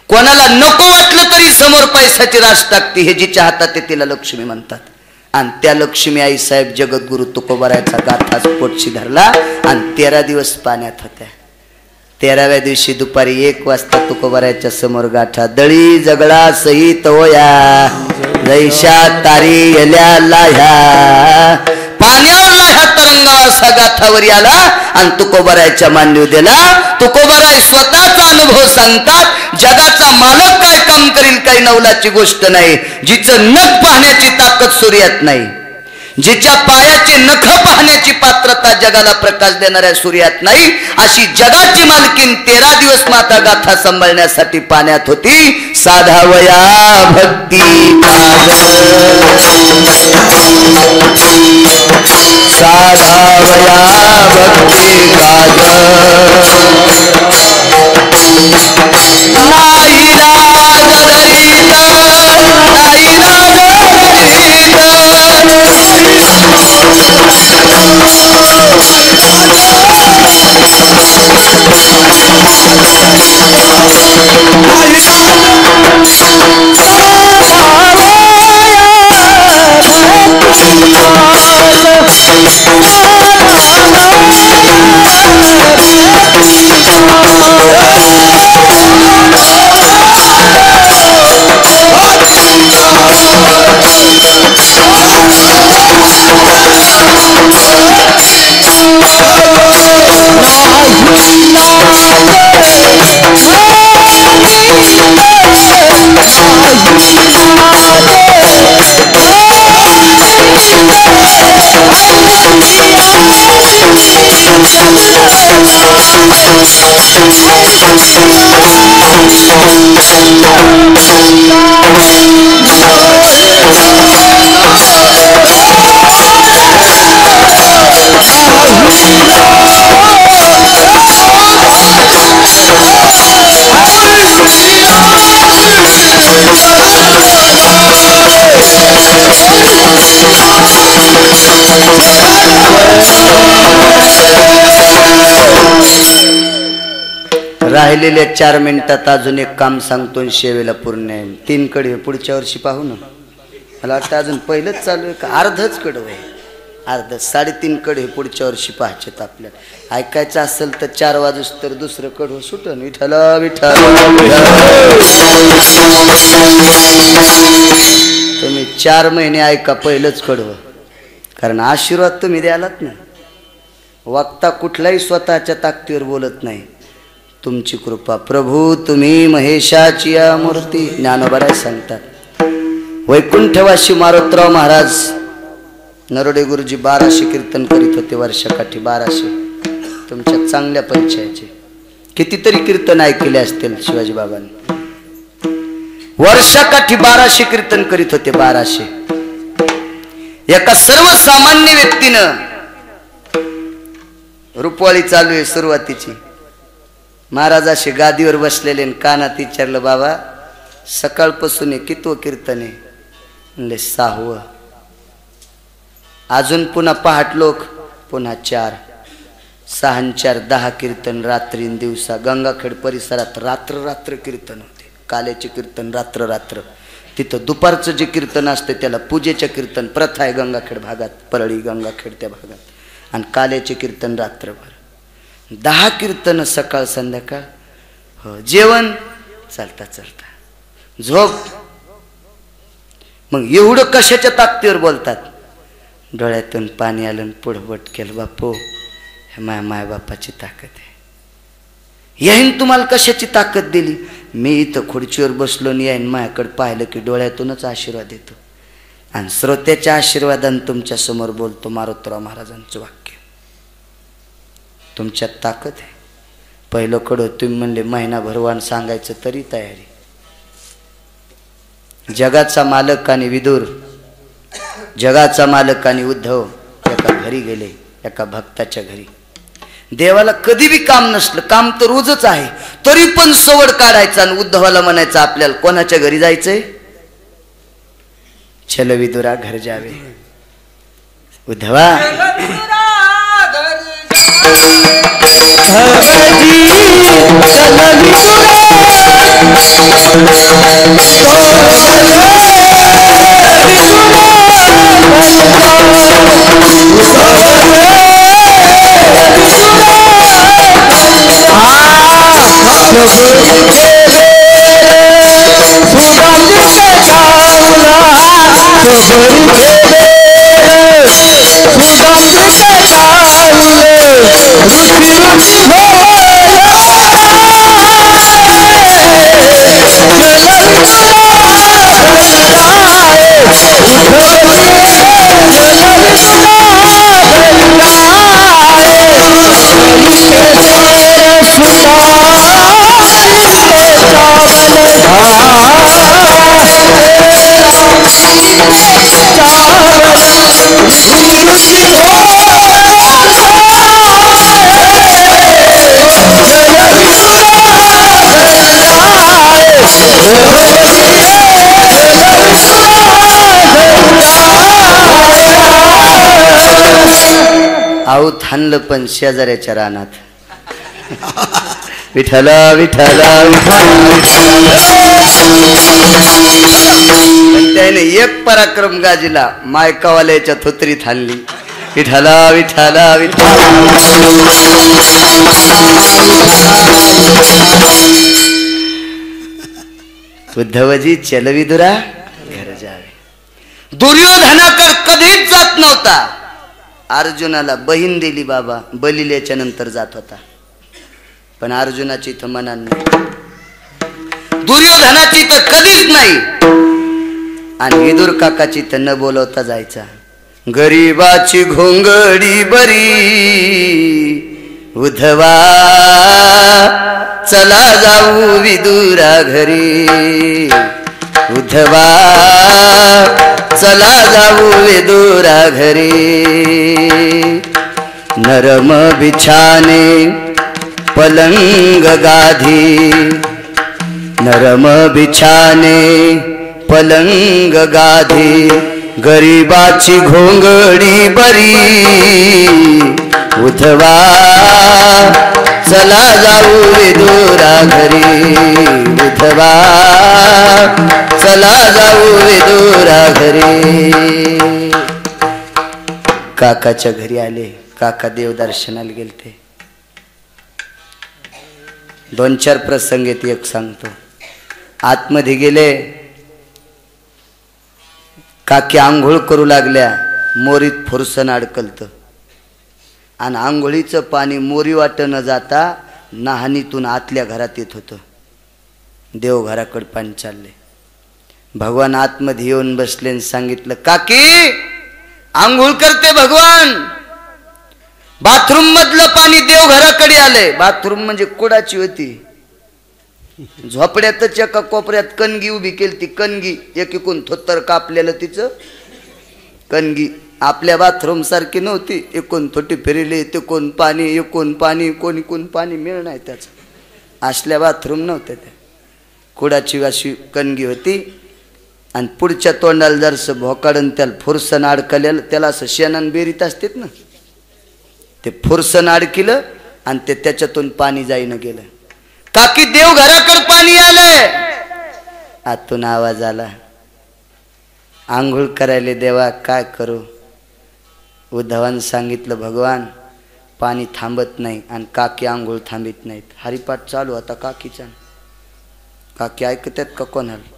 कोणाला नको वाटलं तरी समोर पैशाची रास टाकते हे जिच्या हातात ते तिला लक्ष्मी म्हणतात. आणि त्या लक्ष्मी आई साहेब जगद्गुरु तुकोबारायचा गाथा पोटशी धरला आणि 13 दिवस पाण्यात होत्या. 13व्या दिवशी दुपारी 1 वाजता तुकोबारायच्या समोर गाठा. दळी जगळा सहित होया जैशा तारी येल्या लाह्या. पाण्यावर लाह्या तरंगा असा गाथावर आला आणि तुकोबारायच्या मांडीव दिला. तुकोबाराय स्वतःचा अनुभव सांगतात. जगाचा मालक काय काम करील काही नवलाची गोष्ट नाही. जिचं नख पाहण्याची ताकद सूर्यात नाही. जिच्या पायाचे नख पाहण्याची पात्रता जगाला प्रकाश देणाऱ्या सूर्यात नाही. अशी जगाची मालकीन 13 दिवस माता गाथा सांभाळण्यासाठी पाण्यात होती. साधावया भक्ती साधावया भक्ती काज नाही राज दरित नाही राज राहिलेल्या 4 मिनिटात अजून एक काम सांगतो आणि शेवेला पूर्ण आहे. 3 कडवे पुढच्या वर्षी पाहू ना. मला वाटतं अजून पहिलंच चालू आहे का अर्धच कडवं आहे. अर्ध 3.5 कडवे पुढच्या वर्षी पाहायचेत आपल्याला. ऐकायचं असेल तर 4 वाजूस तर दुसरं कडवं सुटन. विठ्ठला विठ्ठल. तुम्ही 4 महिने ऐका पहिलंच कडवं, कारण आशीर्वाद तुम्ही द्यालात ना. वक्ता कुठलाही स्वतःच्या ताकदीवर बोलत नाही. तुमची कृपा प्रभू, तुम्ही महेशाची मूर्ती. ज्ञानोबाराय सांगतात वैकुंठवासी मारुतराव महाराज नरोडे गुरुजी 1200 कीर्तन करीत होते वर्षाकाठी. 1200 तुमच्या चांगल्या परिचयाचे. कितीतरी कीर्तन ऐकले असतील शिवाजी बाबांनी. वर्षाकाठी 1200 कीर्तन करीत होते. 1200. एका सर्वसामान्य व्यक्तीनं रूपवाळी चालू आहे सुरुवातीची. महाराज असे गादीवर बसलेले कानात विचारलं, बाबा सकाळपासून कितवं कीर्तन आहे? म्हणले 6वं. अजून पुन्हा पहाट लोक पुन्हा 4. 6 आणि 4 10 कीर्तन रात्री दिवसा. गंगाखेड परिसरात रात्र रात्र कीर्तन होते. काल्याचे कीर्तन रात्र रात्र. तिथं दुपारचं जे कीर्तन असते त्याला पूजेचं कीर्तन प्रथा आहे गंगाखेड भागात. परळी गंगाखेड त्या भागात. आणि काल्याचे कीर्तन रात्रभर. 10 कीर्तन सकाळ संध्याकाळ. हो, जेवण चालता चालता झोप. मग एवढं कशाच्या ताकदीवर बोलतात? डोळ्यातून पाणी आलं पुढवट केलं. बापू हे माय बापाची ताकद आहे. याईन तुम्हाला कशाची ताकद दिली? मी इथं खुर्चीवर बसलो आणि याईन माझ्याकडे पाहिलं की डोळ्यातूनच आशीर्वाद येतो. आणि श्रोत्याच्या आशीर्वादाने तुमच्या समोर बोलतो. मारुतराव महाराजांचं वाक्य. तुमच्यात ताकद आहे. पहिलं कडं तुम्ही म्हणले महिनाभर वाण सांगायचं तरी तयारी. जगाचा मालक आणि विदुर, जगाचा मालक आणि उद्धव एका घरी गेले. एका भक्ताच्या घरी. देवाला कधी बी काम नसलं, काम तर रोजच आहे, तरी पण सवड काढायचा आणि उद्धवाला म्हणायचं आपल्याला कोणाच्या घरी जायचंय? चल विदुरा घर जावे. उद्धवा आऊत हाणलं पण शेजाऱ्याच्या रानात. विठला विठला त्याने एक पराक्रम गाजीला. मायकावाल्याच्या थोतरीत हाणली. विठला विठला विठला. उद्धवजी चल विदुरा घर जावे. दुर्योधनाकर कधीच जात नव्हता. अर्जुनाला बहीण दिली बाबा. बलिलेच्या नंतर जात होता. पण अर्जुनाची इथं मनान नाही. दुर्योधनाची तर कधीच नाही. आणि विदुर काकाची तर न बोलवता जायचा. गरीबाची घोंगडी बरी उधवा चला जाऊ विदुरा घरी, उधवा चला जाऊ विदुरा घरी. नरम बिछाने पलंग गाधी, नरम बिछाने पलंग गाधी, गरीबाची घोंगडी बरी. उधवा चला जाऊ विदुरा घरी, उधवा चला जाऊ विदुरा घरी. काकाच्या घरी आले. काका देवदर्शनाला गेलते. 2-4 प्रसंग आहेत, एक सांगतो. आतमध्ये गेले. काकी आंघोळ करू लागल्या. मोरीत फुरसन अडकलत आणि आंघोळीचं पाणी मोरी वाट न जाता नाहानीतून आतल्या घरात येत होतं. देवघराकडे पाणी चालले. भगवान आतमध्ये येऊन बसले आणि सांगितलं, काकी आंघोळ करते भगवान. बाथरूम मधलं पाणी देवघराकडे आलंय. बाथरूम म्हणजे कुडाची होती. झोपड्यातच एका कोपऱ्यात कणगी उभी केली. ती कणगी एकीकून थोत्तर कापलेलं तिचं कणगी. आपल्या बाथरूम सारखी नव्हती. एकूण थोटी फिरली, ते कोण पाणी, एकूण पाणी, कोणी कोण पाणी मिळ नाही त्याचं. असल्या बाथरूम नव्हत्या त्या. कुडाची अशी कणगी होती आणि पुढच्या तोंडाला जरसं भोकाडून त्याला फुरसन अडकलेलं, त्याला असं शेणान बेरीत असतेत ना, ते फुरसन अडकिलं आणि ते त्याच्यातून पाणी जाईन गेलं. काकी देवघराकडे पाणी आलंय. आतून आवाज आला, आंघोळ करायला देवा काय करू. उद्धवान सांगितलं, भगवान पाणी थांबत नाही आणि काकी आंघोळ थांबित नाहीत. हरिपाठ चालू आता काकीचा. काकी ऐकतात का कोणाला.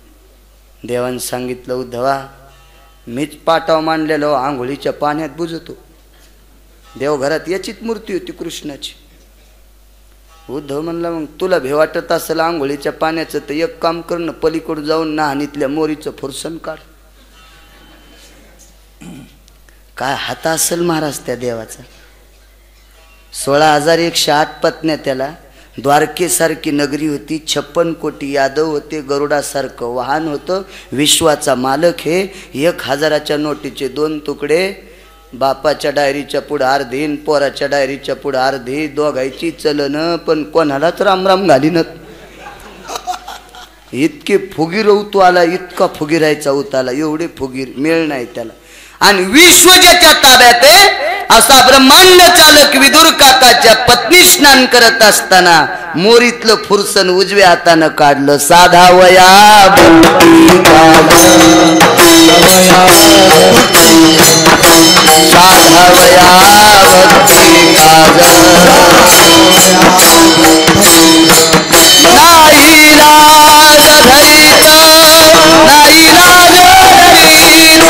देवान सांगितलं, उद्धवा मीच पाटाव मांडलेलो आंघोळीच्या पाण्यात बुजतो. देवघरात याचीच मूर्ती होती कृष्णाची. उद्धव म्हणला, मग तुला भे वाटत असेल आंघोळीच्या पाण्याचं तर एक काम करणं, पलीकडे जाऊन नाहानीतल्या मोरीचं फुरसन काढ. काय हात असेल महाराज त्या देवाचा. 16,108 पत्न्या त्याला. द्वारकेसारखी नगरी होती. 56 कोटी यादव होते. गरुडासारखं वाहन होतं. विश्वाचा मालक हे. 1000च्या नोटीचे 2 तुकडे. बापाच्या डायरीच्या पुढं अर्धी, पोराच्या डायरीच्या पुढं अर्धी. दोघायची चलन पण कोणालाच रामराम घालीनत. इतके फुगीर उतू आला, इतका फुगीरायचा उत आला. एवढे फुगीर मिळ नाही त्याला. आणि विश्व ज्याच्या ताब्यात आहे असा ब्रह्मांड चालक विदुर काकाच्या पत्नी स्नान करत असताना मोरीतलं फुरसन उजव्या हातानं काढलं. साधा वया भक्ती काज, साधा वया भक्ती काज, नाही लाज धरीत, नाही लाज धरीत,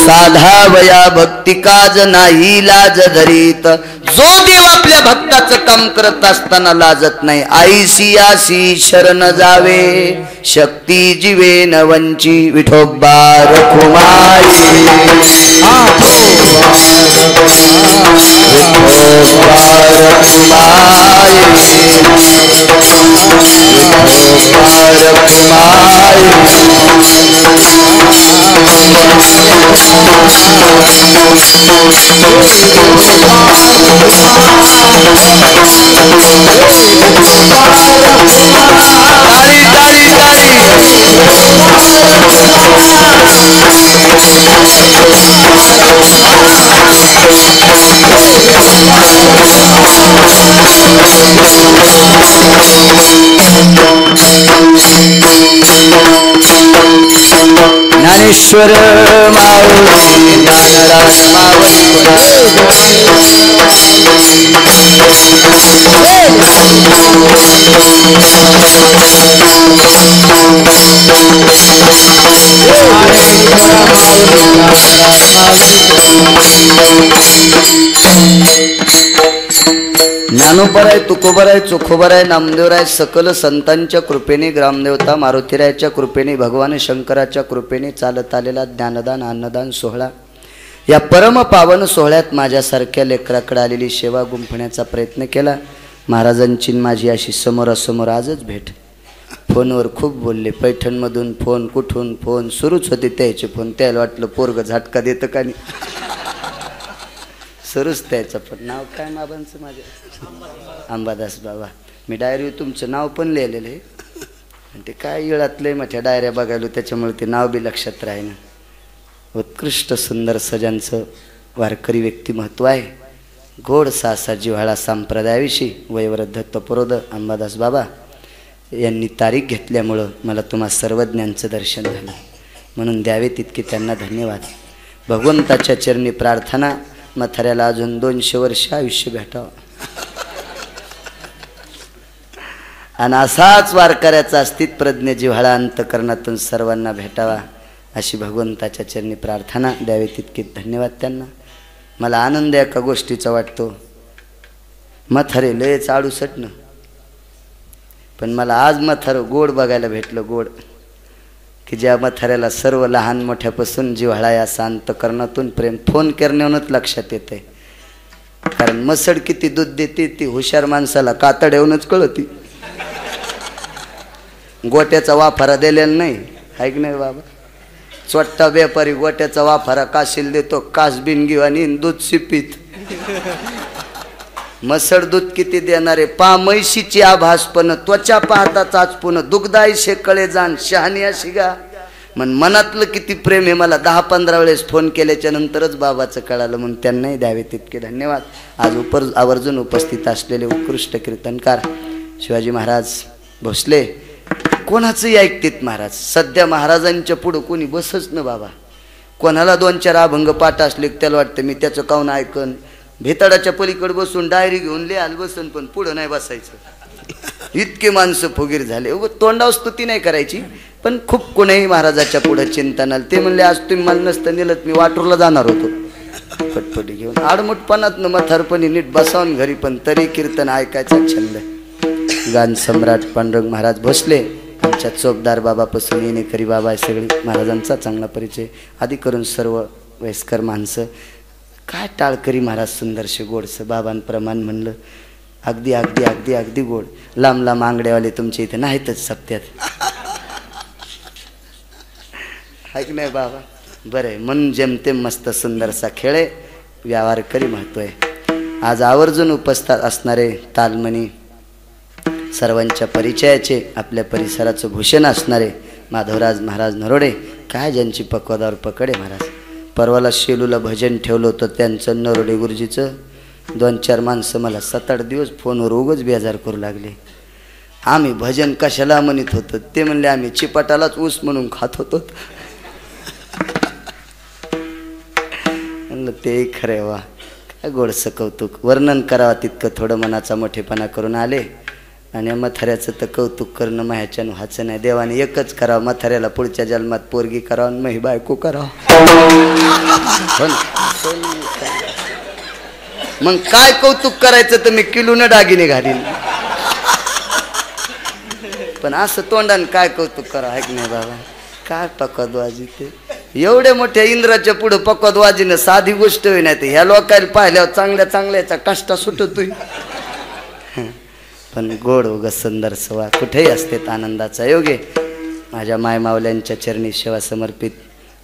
साधा वया भक्ती काज, नाही लाज धरीत. जो देव आपल्या भक्ताचं काम करत असताना लाजत नाही. आईसी आसी शरण जावे, शक्ती जीवे न वंची, विठोबा रखुमाई, ज्ञानेश्वर माऊली ज्ञानराज मावली ज्ञानोबराय तुकोबराय चोखोबराय नामदेवराय सकल संतांच्या कृपेने ग्रामदेवता मारुतीरायाच्या कृपेने भगवान शंकराच्या कृपेने चालत आलेला ज्ञानदान अन्नदान सोहळा या परम पावन सोहळ्यात माझ्यासारख्या लेकराकडे आलेली सेवा गुंफण्याचा प्रयत्न केला. महाराजांची माझी अशी समोरासमोर आजच भेट. फोनवर खूप बोलले, पैठणमधून फोन, कुठून फोन सुरूच होते त्याचे फोन. त्याला वाटलं पोरग झटका देतं का नाही, सुरूच त्याचं. पण नाव काय बाबांचं माझ्या? अंबादास बाबा. मी डायरी तुमचं नाव पण लिहिलेलं आहे. आणि ते काय इळातलं मोठ्या डायऱ्या बघायलो त्याच्यामुळे ते नाव बी लक्षात राहीना. उत्कृष्ट सुंदर सजांचं वारकरी व्यक्तिमत्व आहे. गोड सासा जिव्हाळा संप्रदायाविषयी वयोवृद्ध तपोरोध अंबादास बाबा यांनी तारीख घेतल्यामुळं मला तुम्हा सर्वज्ञांचं दर्शन झालं. म्हणून द्यावे तितके त्यांना धन्यवाद. भगवंताच्या चरणी प्रार्थना, म्हाताऱ्याला अजून 200 वर्ष आयुष्य भेटावं आणि असाच वारकऱ्याचा अस्तित्व प्रज्ञ जिव्हाळा अंतकरणातून सर्वांना भेटावा अशी भगवंताच्या चरणी प्रार्थना. द्यावे तितके धन्यवाद त्यांना. मला आनंद एका गोष्टीचा वाटतो. म्हातारे लयच आडूसटणं, पण मला आज म्हातारं गोड बघायला भेटलं. गोड की ज्या म्हाताऱ्याला सर्व लहान मोठ्यापासून जिव्हाळा या अंतकरणातून प्रेम फोन करण्यावरूनच लक्षात येते. कारण मसड किती दूध देते ती हुशार माणसाला कातड येऊनच कळती. गोट्याचा वाफारा दिलेला नाही, ऐक नाही बाबा. चोट्टा व्यापारी गोट्याचा वाफारा काशील देतो, कास बिन घेऊ आणि दूध शिपीत. मसड दूध किती देणारे पा म्हैशीची आभास पण त्वचा पाहता चाचपून दुग्धाई शेकळे जाण शहाणी अशी गा. मनातलं किती प्रेम हे मला 10-15 वेळेस फोन केल्याच्या नंतरच बाबाचं कळालं. म्हणून त्यांनाही द्यावे तितके धन्यवाद. आज आवर्जून उपस्थित असलेले उत्कृष्ट कीर्तनकार शिवाजी महाराज भोसले कोणाचंही ऐकतेत महाराज. सध्या महाराजांच्या पुढं कोणी बसच न बाबा. कोणाला 2-4 अभंग पाठ असले त्याला वाटतं मी त्याचं काऊन ऐकन. भेताडाच्या पलीकडे बसून डायरी घेऊन लिहाल बसन, पण पुढं नाही बसायचं. इतके माणसं फुगीर झाले. तोंडावर स्तुती नाही करायची, पण खूप कोणीही महाराजाच्या पुढं चिंता नाही. ते म्हणले आज तुम्ही मला नसतं नेलं मी वाटूरला जाणार होतो पटपटी घेऊन. आडमुठपणात न म्हातारपणी नीट बसावून घरी, पण तरी कीर्तन ऐकायचा छंद. गान सम्राट पांडुरंग महाराज भोसले आमच्या चोपदार बाबापासून येणेकरी बाबा आहे सगळी महाराजांचा चांगला परिचय. आधी करून सर्व वयस्कर माणसं. काय टाळकरी महाराज सुंदरशे गोडसं बाबांप्रमाण म्हणलं. अगदी अगदी अगदी अगदी गोड. लांब लांब आंगड्यावाले तुमच्या इथे नाहीतच सप्त्यात, ऐक नाही बाबा. बरं आहे म्हणून जेमतेम मस्त सुंदरसा खेळ आहे. व्यवहारकरी महत्व आहे. आज आवर्जून उपस्थित असणारे तालमणी सर्वांच्या परिचयाचे आपल्या परिसराचं भूषण असणारे माधवराज महाराज नरोडे. काय ज्यांची पक्वादावर पकडे महाराज. परवाला शेलूला भजन ठेवलं होतं त्यांचं नरोडे गुरुजीचं. 2-4 माणसं मला 7-8 दिवस फोनवर उगाच बेजार करू लागले. आम्ही भजन कशाला म्हणत होतो. ते म्हणले आम्ही चिपाटालाच ऊस म्हणून खात होतो. म्हणलं ते खरे वा. काय गोडसं कौतुक. वर्णन करावं तितकं थोडं मनाचा मोठेपणा करून आले. आणि म्हाताऱ्याचं तर कौतुक करणं माह्याच्यानं व्हायचं नाही. देवाने एकच करावं, म्हाताऱ्याला पुढच्या जन्मात पोरगी करावं, मही बायको करावं. मग काय कौतुक करायचं तर मी किलोनं दागिने घालीन. पण असं तोंडानं काय कौतुक करावं, ऐक नाही बाबा. काय पक्वादवाजी ते. एवढ्या मोठ्या इंद्राच्या पुढं पक्वादवाजीनं साधी गोष्ट होई नाही. ह्या लोकांना पाहिल्यावर चांगल्या चांगल्याचा कष्टा सुटतोय. पण गोड उग सुंदर सवा कुठेही असतेत आनंदाचा योगे. माझ्या मायमावल्यांच्या चरणी सेवा समर्पित,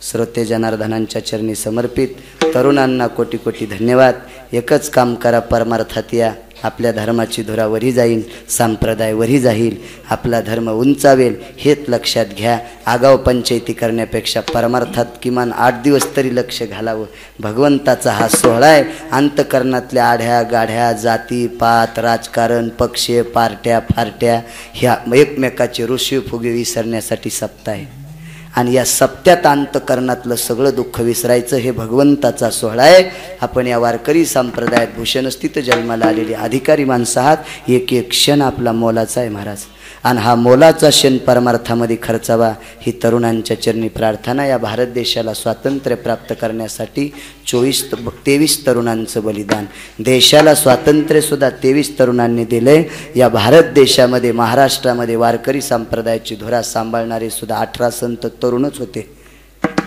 श्रोते जनार्दनांच्या चरणी समर्पित, तरुणांना कोटी कोटी धन्यवाद. एकच काम करा, परमार्थात या. आपल्या धर्माची धुरा वरी जाईल, संप्रदाय वरी जाईल, आपला धर्म उंचावेल हेच लक्षात घ्या. आगाव पंचायती करण्यापेक्षा परमार्थात किमान 8 दिवस तरी लक्ष घालावं. भगवंताचा हा सोहळा आहे. अंतकरणातल्या आढ्या गाढ्या, जाती पात, राजकारण, पक्ष, पार्ट्या फारट्या ह्या एकमेकाचे ऋषी फुगे विसरण्यासाठी सप्ताह आहे. आणि या सप्त्यात अंतकरणातलं सगळं दुःख विसरायचं. हे भगवंताचा सोहळा आहे. आपण या वारकरी संप्रदायात भूषणस्थित जन्माला आलेले अधिकारी माणसं आहात. एक एक क्षण आपला मोलाचा आहे महाराज. आणि हा मोलाचा क्षण परमार्थामध्ये खर्चावा ही तरुणांच्या चरणी प्रार्थना. या भारत देशाला स्वातंत्र्य प्राप्त करण्यासाठी 23 तरुणांचं बलिदान. देशाला स्वातंत्र्यसुद्धा 23 तरुणांनी दिले. या भारत देशामध्ये महाराष्ट्रामध्ये वारकरी संप्रदायाची धुरा सांभाळणारे सुद्धा 18 संत तरुणच होते.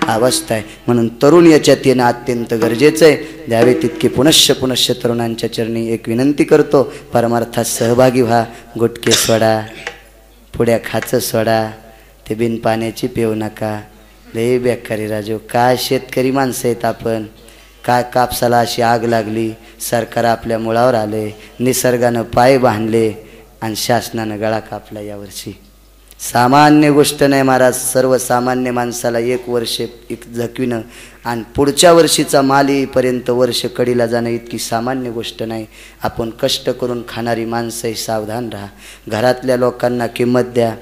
अवस्था आहे म्हणून तरुण याच्यात येणं अत्यंत गरजेचं आहे. द्यावे तितके पुनश्च तरुणांच्या चरणी एक विनंती करतो. परमार्थात सहभागी व्हा. गुटके सोडा, पुड्या खाचं सोडा, ते बिन पाण्याची पिऊ नका. लय बेकारी राजू. काय शेतकरी माणसं आहेत आपण. काय कापसाला अशी आग लागली. सरकार आपल्या मुळावर आले, निसर्गानं पाय बांधले आणि शासनानं गळा कापला. यावर्षी सामान्य गोष्ट नाही महाराज. सर्वसामान्य माणसाला 1 वर्ष झकविणं आणि पुढच्या वर्षीचा माल येईपर्यंत वर्ष कडीला जाणं इतकी सामान्य गोष्ट नाही. आपण कष्ट करून खाणारी माणसंही सावधान राहा. घरातल्या लोकांना किंमत द्या.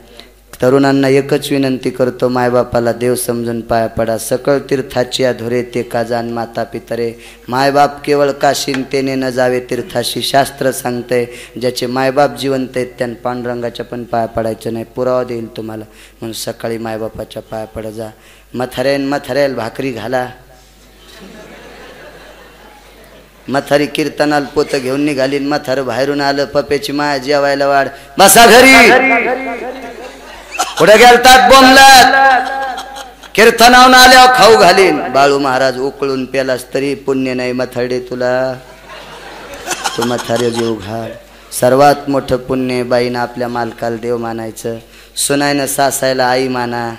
तरुणांना एकच विनंती करतो, मायबापाला देव समजून पाया पडा. सकळ तीर्थाची धुरे ते काजान माता पितरे. मायबाप केवळ काशीन तेने न जावे तीर्थाशी. शास्त्र सांगतंय ज्याचे मायबाप जिवंत आहेत त्यांना पांडुरंगाच्या पण पाया पडायचं नाही. पुरावा देईल तुम्हाला. म्हणून सकाळी मायबापाच्या पाया पडा जा. मथऱ्याल भाकरी घाला. मथारी कीर्तनाला पोतं घेऊन निघाली. मथार बाहेरून आलं. पप्याची माया जेवायला वाढ. बसा घरी. पुढे गेलतात बोंबलात. कीर्तनावून आल्यावर खाऊ घालीन. बाळू महाराज उकळून पेलास तरी पुण्य नाही मथारडे तुला. तू मथारे जीव घाल. सर्वात मोठं पुण्य बाईनं आपल्या मालकाला देव मानायचं. सुनाईनं सासायला आई माना.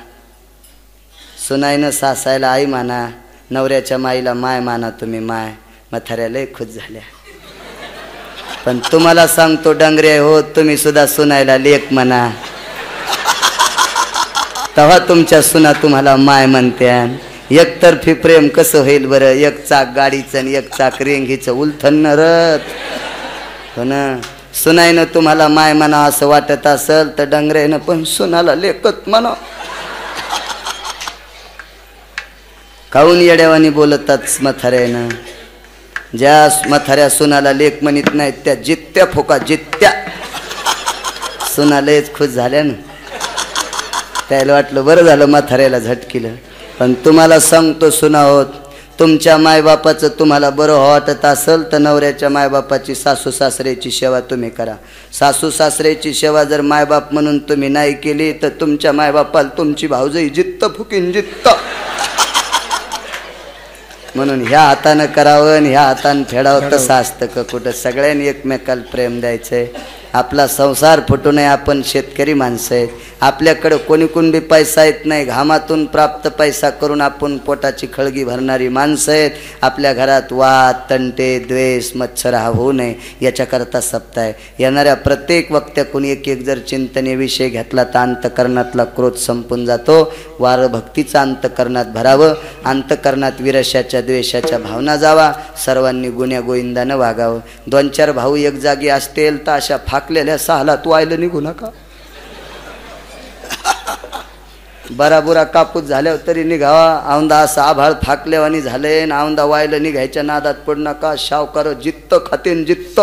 सुनाईनं सासायला आई माना. नवऱ्याच्या माईला माय माना तुम्ही माय. मथाऱ्या लय खुश झाल्या. पण तुम्हाला सांगतो डंगरे हो, तुम्ही सुद्धा सुनायला लेक म्हणा. तेव्हा तुमच्या सुना तुम्हाला माय म्हणत्या. एकतर्फी प्रेम कसं होईल बरं. एक चाक गाडीचं आणि एक चाक रेंगीचं उलथन रथ हो ना. सुनाईनं तुम्हाला माय म्हणा असं वाटत असेल तर डंगरेनं पण सुनाला लेकत म्हणा. काऊन येड्यावानी बोलतात म्हाताऱ्यानं. ज्या म्हाताऱ्या सुनाला लेक म्हणत नाहीत त्या जित्त्या फोका जित्त्या. सुनालाच खुश झाल्या ना. त्याला वाटलं बरं झालं म्हाताऱ्याला झटकिलं. पण तुम्हाला सांगतो सुना होत, तुमच्या मायबापाचं तुम्हाला बरं वाटत असेल तर नवऱ्याच्या मायबापाची सासू सासऱ्याची सेवा तुम्ही करा. सासू सासऱ्याची सेवा जर मायबाप म्हणून तुम्ही नाही केली तर तुमच्या मायबापाला तुमची भाऊजाई जित्त फुकीन जित्त. म्हणून ह्या हातानं करावं आणि ह्या हातानं फेडावं. तसं असतं का कुठं. सगळ्यांनी एकमेकाला प्रेम द्यायचंय. आपला संसार फुटू नये. आपण शेतकरी माणसं आहेत. आपल्याकडं कोणी बी पैसा येत नाही. घामातून प्राप्त पैसा करून आपण पोटाची खळगी भरणारी माणसं आहेत. आपल्या घरात वाद तंटे द्वेष मच्छर हा होऊ नये याच्याकरता सप्ताह आहे. येणाऱ्या प्रत्येक वक्त्याकून एक जर चिंतने विषय घेतला तर अंतकरणातला क्रोध संपून जातो. वार भक्तीचा अंतकरणात भरावं. अंतकरणात विरशाच्या द्वेषाच्या भावना जावा. सर्वांनी गुण्या गोविंदानं वागावं. 2-4 भाऊ एक जागी असतील तर अशा फाकलेल्या सहालात वायला निघू नका. बराबुरा कापूस झाल्यावर तरी निघावा. औंदा असं आभाळ फाकल्यावानी झाले ना औंदा वायला निघायच्या नादात पडू नका. शावकार जित्त खातेन जित्त.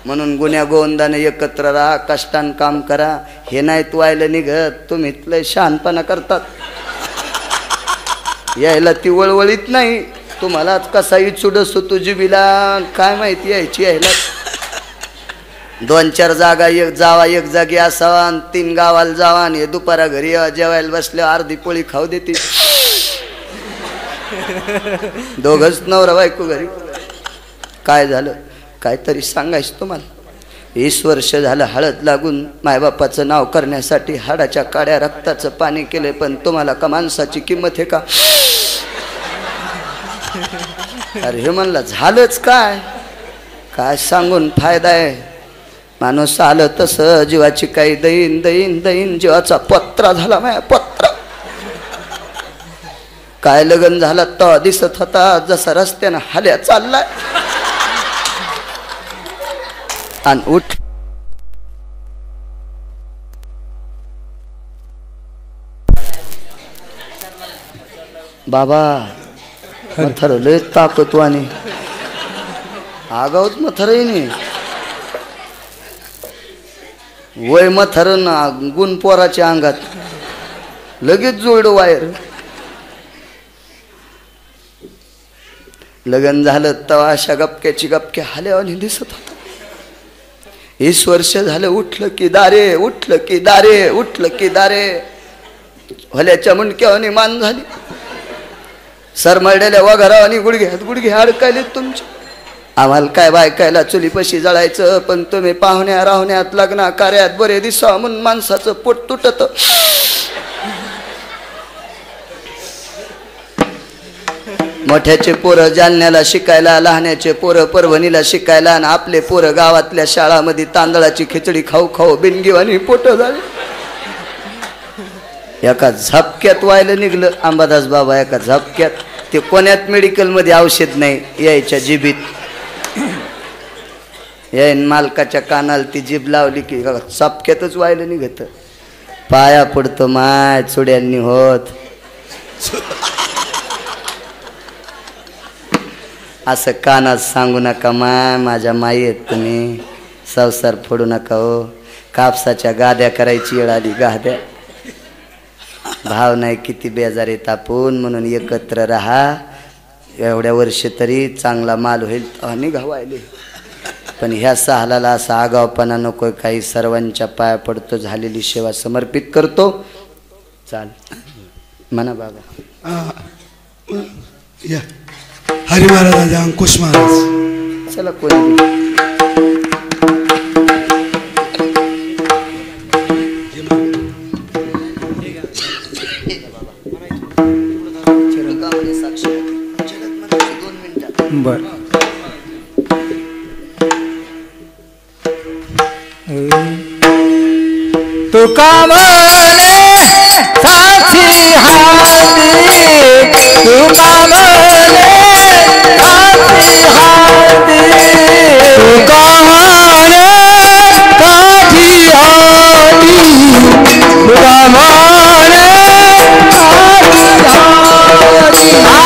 म्हणून गुन्ह्या गोवंदाने एकत्र राहा. कष्टान काम करा. हे नाहीत वायला निघत. तुम्ही लय शहाणपणा करतात. यायला ती वळवळीत नाही. तुम्हालाच कसा इचुड सुतू जिबीला काय माहिती यायची. यायला 2-4 जागा एक जावा एक जागी असावा आणि 3 गावाला जावा आणि हे दुपारा घरी जेवायला बसल्या अर्धी पोळी खाऊ देते. दोघंच नवरा बायको घरी. काय झालं काहीतरी सांगायचं तुम्हाला. 20 वर्ष झालं हळद लागून मायबापाचं नाव करण्यासाठी हाडाच्या काड्या रक्ताचं पाणी केले. पण तुम्हाला का माणसाची किंमत आहे का. अरे हे म्हणलं झालंच काय. काय सांगून फायदा आहे. माणूस आलं तसं जीवाची काही दैन दैन दैन. जीवाचा पत्रा झाला माया पत्रा. काय लगन झालं तर दिसत होता जसा रस्त्यानं हाल्या चाललाय. आणि उठ बाबा मथरले ताकदवानी आगाऊच मथर नाही. वय मथरण गुण पोराच्या अंगात लगेच जोड वायर. लग्न झालं तेव्हा अशा गपक्याची गपक्या हाल्यावानी दिसत होता. 20 वर्ष झालं उठलं की दारे, उठलं की दारे, उठलं की दारे. हल्याच्या मुंडक्यावानी मान झाली, सरमळलेल्या वघरावानी गुडघ्यात गुडघे अडकायले तुमचे. आम्हाला काय बायकायला चुलीपशी जळायचं, पण तुम्ही पाहुण्या राहुण्यात लग्ना कार्यात बरे दिसा म्हणून माणसाचं पोट तुटत. मोठ्याचे पोरं जालन्याला शिकायला, लहान्याचे पोरं परभणीला शिकायला, आणि आपले पोरं गावातल्या शाळामध्ये तांदळाची खिचडी खाऊ खाऊ बिनगीवानी पोट झाले. एका झपक्यात व्हायला निघलं अंबादास बाबा, एका झपक्यात. ते कोण्यात मेडिकल मध्ये औषध नाही, यायच्या जिबीत यायन मालकाच्या कानाला ती जीभ लावली की झपक्यातच व्हायला निघत. पाया पडतो माय चुड्यांनी होत. असं कानात सांगू नका माय, माझ्या माई आहेत तुम्ही, संसार फोडू नका हो. कापसाच्या गाद्या करायची वेळ आली, गाद्या. भाव नाही किती बेजारी तापून, म्हणून एकत्र राहा. एवढ्या वर्ष तरी चांगला माल होईल निघावायले. पण ह्या सहालाला असा आगावपणा नको काही. सर्वांच्या पाया पडतो, झालेली सेवा समर्पित करतो. चाल म्हणा बाबा. या हरी महाराज, अंकुश महाराज. चला कोणी बर. तुका म्हणे साक्षी हाती, तुका म्हणे साक्षी हाती, तुका म्हणे साक्षी हाती, तुका म्हणे साक्षी हाती.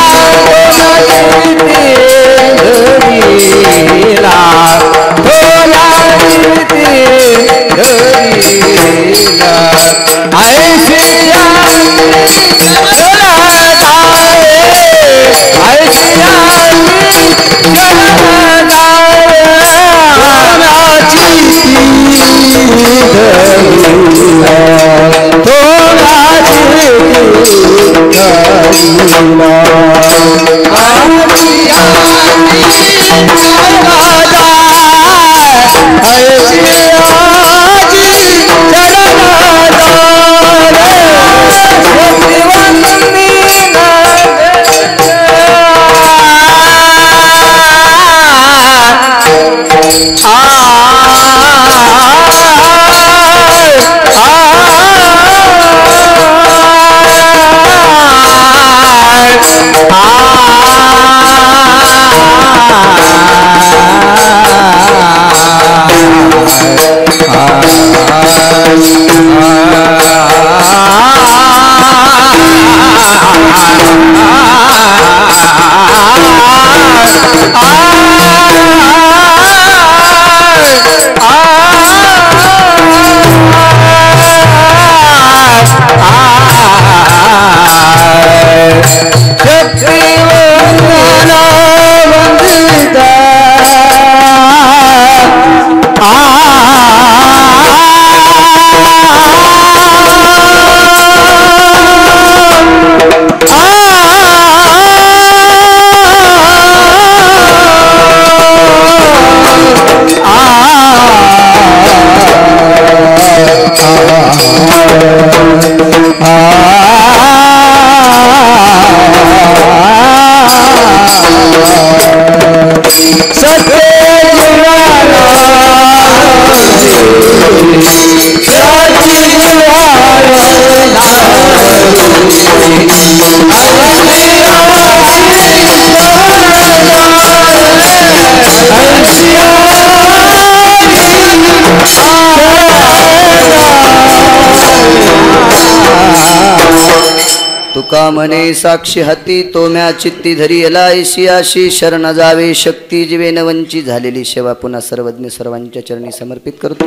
तुका म्हणे साक्षी हाती, तोम्या चित्ती धरी येला ऐशियाशी शरण जावे. शक्ती जीवे नवंची झालेली सेवा पुन्हा सर्वज्ञ सर्वांच्या चरणी समर्पित करतो.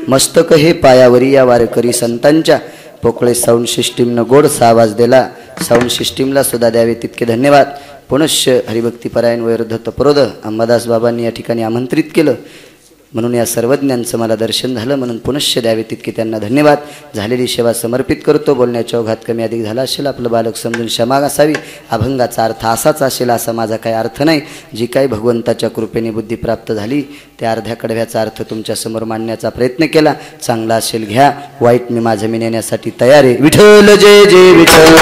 मस्तक हे पायावरी या वारकरी संतांच्या. पोकळे साऊंड सिस्टीमनं गोडसा आवाज दिला. साऊंड सिस्टीमला सुद्धा द्यावे तितके धन्यवाद. पुनश्च हरिभक्तीपरायण वयोवृद्ध तपरोध अंबादास बाबांनी या ठिकाणी आमंत्रित केलं म्हणून या सर्वज्ञांचं मला दर्शन झालं म्हणून पुनश्च द्यावे तितके त्यांना धन्यवाद. झालेली सेवा समर्पित करतो. बोलण्याच्या ओघात कमी अधिक झाला असेल आपलं बालक समजून क्षमा असावी. अभंगाचा अर्थ असाच असेल असा माझा काही अर्थ नाही. जी काही भगवंताच्या कृपेने बुद्धी प्राप्त झाली त्या अर्ध्या कडव्याचा अर्थ तुमच्यासमोर मांडण्याचा प्रयत्न केला. चांगला असेल घ्या, वाईट मी माझं मी नेण्यासाठी तयार आहे. विठ्ठल जय जय विठ्ठल.